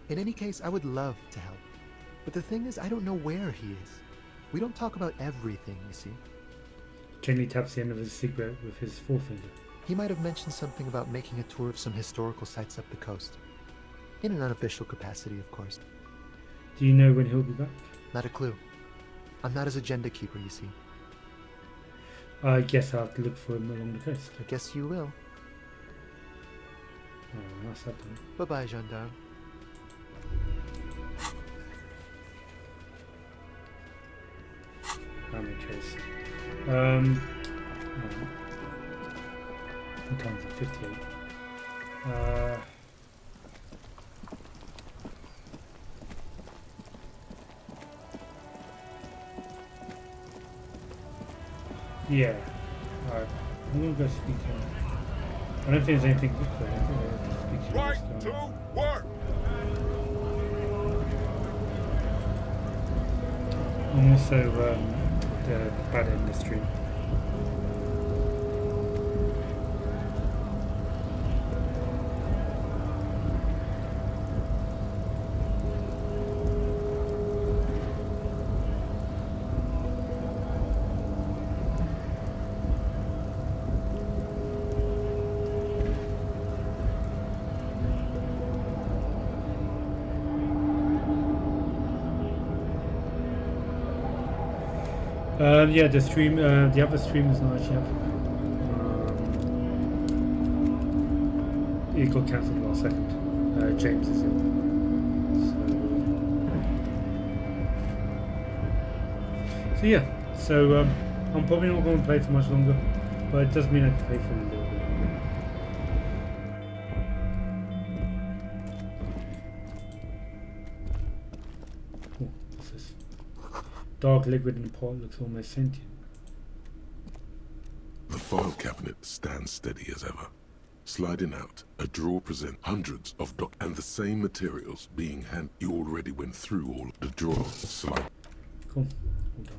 In any case, I would love to help. But the thing is, I don't know where he is. We don't talk about everything, you see. Gently taps the end of his cigarette with his forefinger. He might have mentioned something about making a tour of some historical sites up the coast. In an unofficial capacity, of course. Do you know when he'll be back? Not a clue. I'm not his agenda keeper, you see. I guess I'll have to look for him along the coast. I guess you will. Oh, that's that done. Bye-bye, Gendarme. Family trace. What time is it? 58. Yeah. Alright. I'm gonna go speak to him. I don't think there's anything good for him. Right to work! I'm also the bad industry. Yeah, the stream, the other stream is not actually up. It got cancelled last second. James is in. So yeah, so I'm probably not going to play for much longer, but it does mean I can play for a little bit longer. Oh, what's this? Dark liquid in the pot looks almost sentient. The file cabinet stands steady as ever. Sliding out, a drawer presents hundreds of and the same materials being handed. You already went through all of the drawers. Slide. Cool. All done.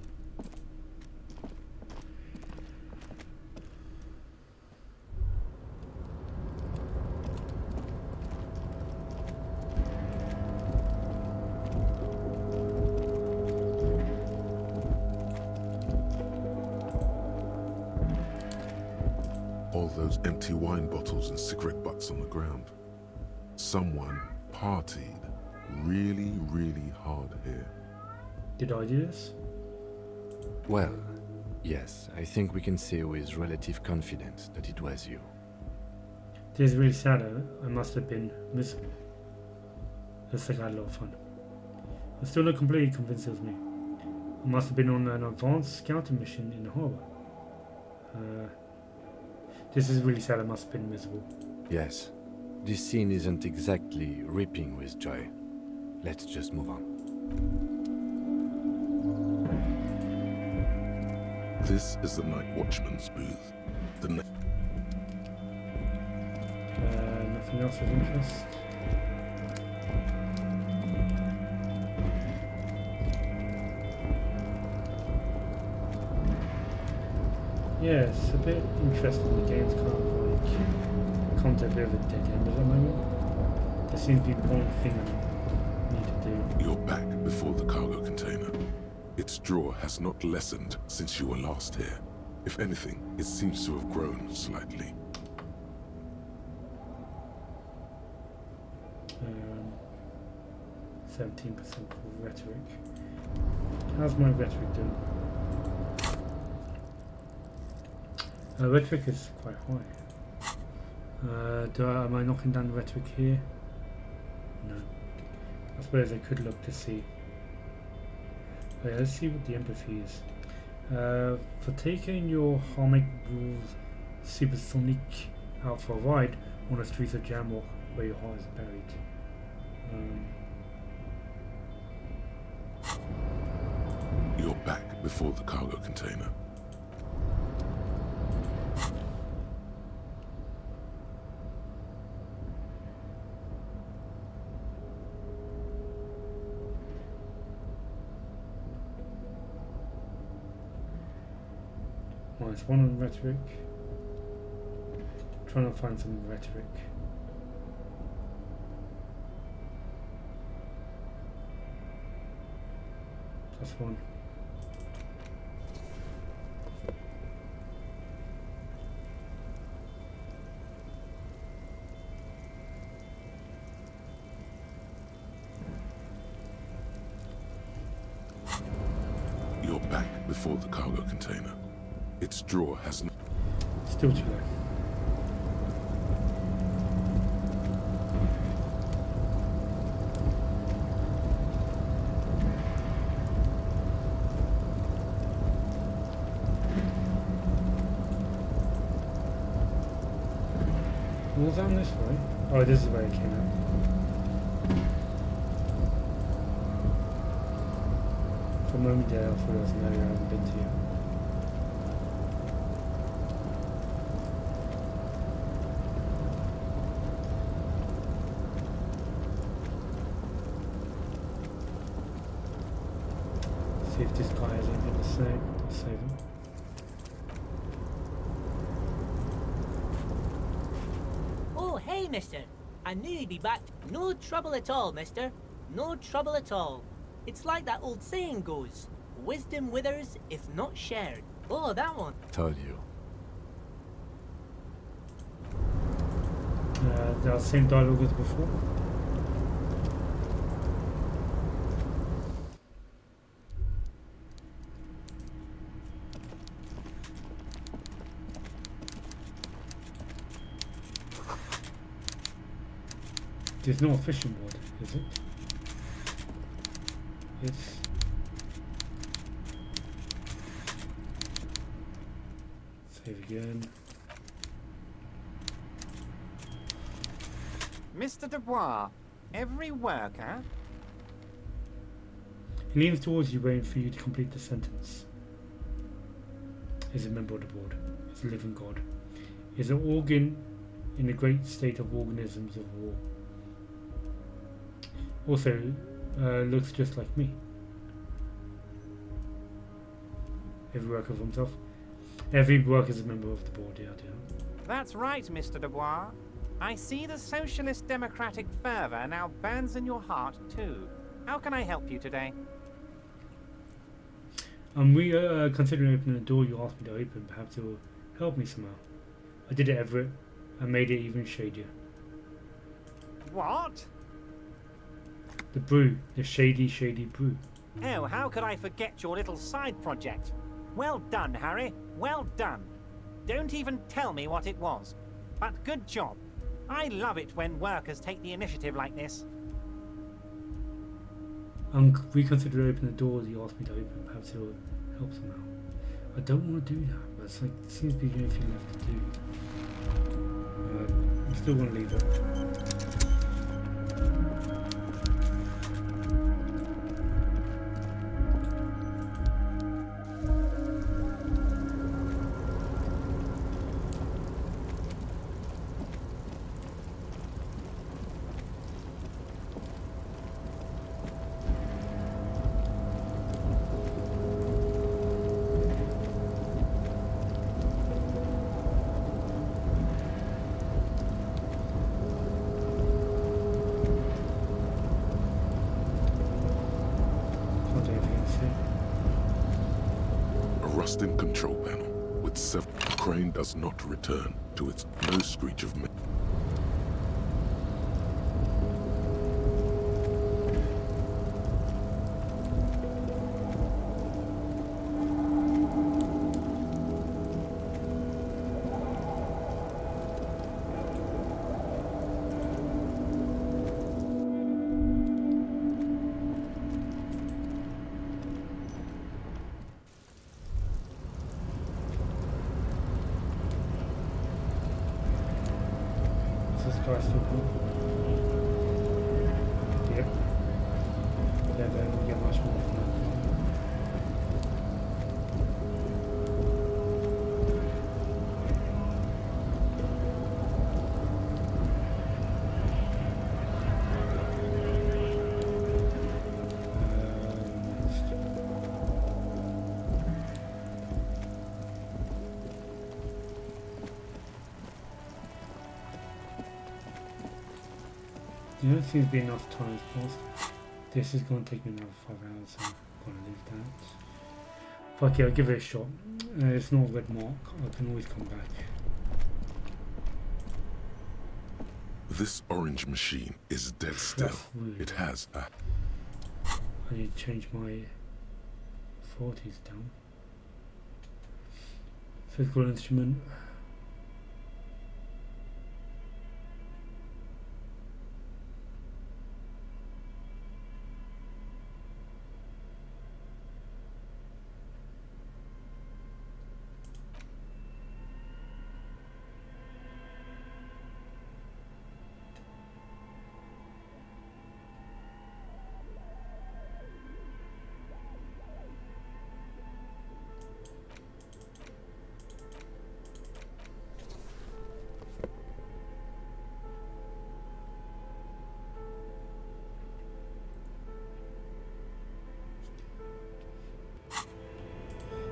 All those empty wine bottles and cigarette butts on the ground. Someone partied really, really hard here. Did I do this? Well, yes, I think we can say with relative confidence that it was you. It is really sad. I must have been miserable. Looks like I had a lot of fun. I'm still not completely convinced it was me. I must have been on an advanced scouting mission in the harbour. This is really sad. I must have been miserable. Yes, this scene isn't exactly ripping with joy. Let's just move on. This is the night watchman's booth. Nothing else of interest. Yeah, it's a bit interesting. The game's kind of like come to a bit of a dead end at the moment. There seems to be one thing I need to do. You're back before the cargo container. Its draw has not lessened since you were last here. If anything, it seems to have grown slightly. 17% for rhetoric. How's my rhetoric doing? Rhetoric is quite high. Am I knocking down the rhetoric here? No. I suppose I could look to see. Oh, yeah, let's see what the empathy is. For taking your harmonic rules supersonic out for a ride on the streets of Jamrock where your heart is buried. You're back before the cargo container. It's one on rhetoric. Trying to find some rhetoric. Plus one. You're back before the cargo container. Its draw has no... Still too low. What was down this way? Oh, this is where it came out. For a moment there, I thought there was an area I haven't been to yet. See if this guy has anything to say. I'll save him. Oh, hey, mister. I knew you'd be back. No trouble at all, mister. No trouble at all. It's like that old saying goes, wisdom withers if not shared. Oh, that one. Told you. The same dialogue as before. There's no fishing board, is it? Yes. Save again. Mr. Dubois, every worker... He leans towards you, waiting for you to complete the sentence. Is a member of the board. Is a living god. Is an organ in a great state of organisms of war. Also, looks just like me. Every worker for himself. Every worker is a member of the board, yeah. That's right, Mr. Dubois. I see the socialist democratic fervour now burns in your heart, too. How can I help you today? We considering opening the door you asked me to open. Perhaps it will help me somehow. I did it, Everett. I made it even shadier. What? The brew. The shady brew. Oh, how could I forget your little side project? Well done, Harry. Well done. Don't even tell me what it was. But good job. I love it when workers take the initiative like this. We considered opening the door you asked me to open. Perhaps it will help somehow. I don't want to do that, but it's like, it seems to be the only thing left to do. I still want to leave it. Adjusting control panel. With the crane does not return to its no screech of This guy's still cool. Yep. Then we'll get much more from that. Yeah, it seems to be enough time has passed. This is going to take me another 5 hours, so I'm going to leave that. Fuck yeah, I'll give it a shot. It's not a red mark, I can always come back. This orange machine is dead still. Really it has a... I need to change my 40s down. Physical instrument.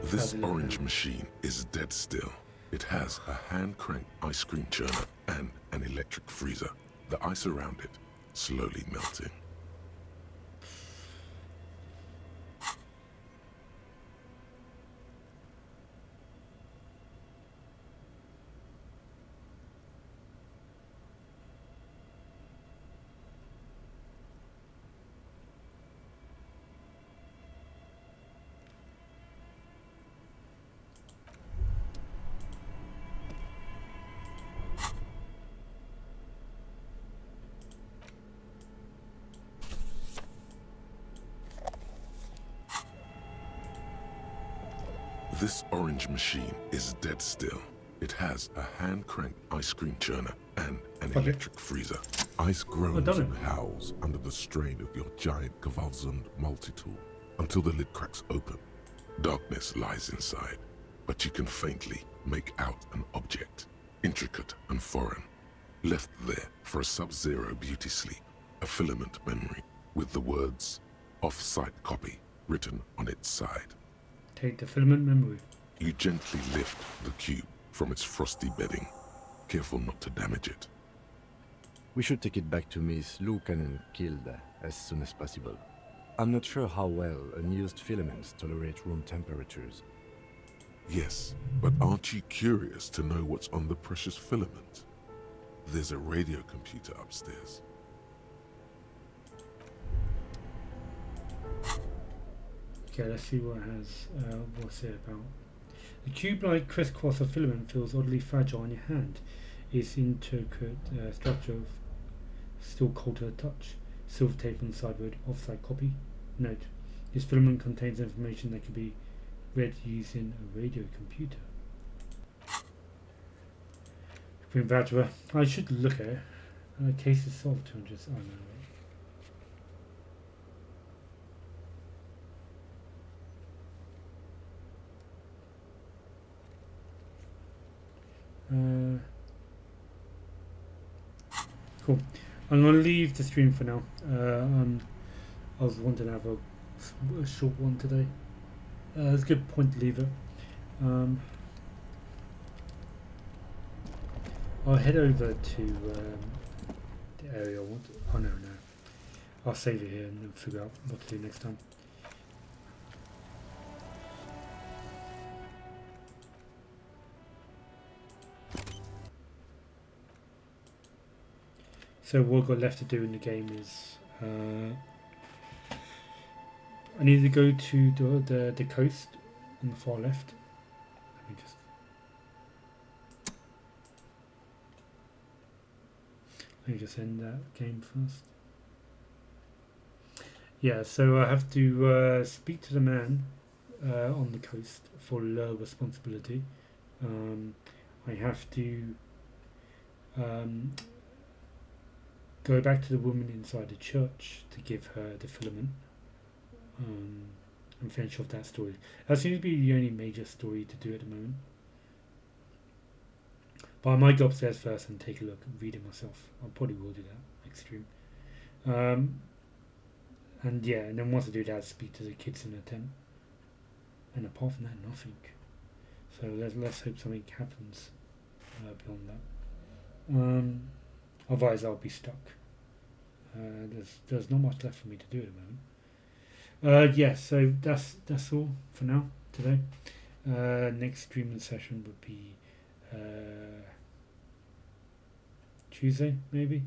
This orange machine is dead still. It has a hand-cranked ice cream churner and an electric freezer. The ice around it slowly melting. This orange machine is dead still. It has a hand-cranked ice cream churner and an electric freezer. Ice groans and howls under the strain of your giant Kvalsund multi-tool until the lid cracks open. Darkness lies inside, but you can faintly make out an object, intricate and foreign, left there for a sub-zero beauty sleep, a filament memory with the words "off-site copy" written on its side. Take the filament memory. You gently lift the cube from its frosty bedding, careful not to damage it. We should take it back to Miss Lukanen Kilde as soon as possible. I'm not sure how well unused filaments tolerate room temperatures. Yes, but aren't you curious to know what's on the precious filament? There's a radio computer upstairs. Okay, let's see what it has. What's it about? The cube-like crisscross of filament feels oddly fragile in your hand. Its intricate structure still cold to the touch. Silver tape on the side with offside copy. Note: this filament contains information that can be read using a radio computer. Green Badger. I should look at it. Case is solved. 200. Oh no. Cool. I'm going to leave the stream for now. I was wanting to have a short one today. It's a good point to leave it. I'll head over to the area I want to... Oh no. I'll save it here and then figure out what to do next time. So what I've got left to do in the game is I need to go to the coast on the far left. Let me just end that game first. Yeah, so I have to speak to the man on the coast for low responsibility. I have to go back to the woman inside the church to give her the filament and finish off that story. That seems to be the only major story to do at the moment. But I might go upstairs first and take a look and read it myself. I probably will do that next stream. And yeah, and then once I do that, speak to the kids in the tent. And apart from that, nothing. So let's hope something happens beyond that. Otherwise, I'll be stuck. There's not much left for me to do at the moment. Yeah, so that's all for now today. Next streaming session would be Tuesday, maybe.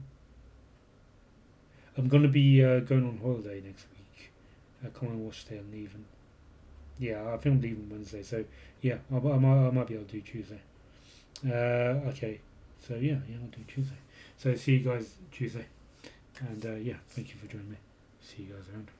I'm gonna be going on holiday next week. Commonwealth Day I'm leaving. Yeah, I think I'm leaving Wednesday, so yeah, I might be able to do Tuesday. Okay, so yeah, I'll do Tuesday. So see you guys Tuesday, and yeah, thank you for joining me. See you guys around.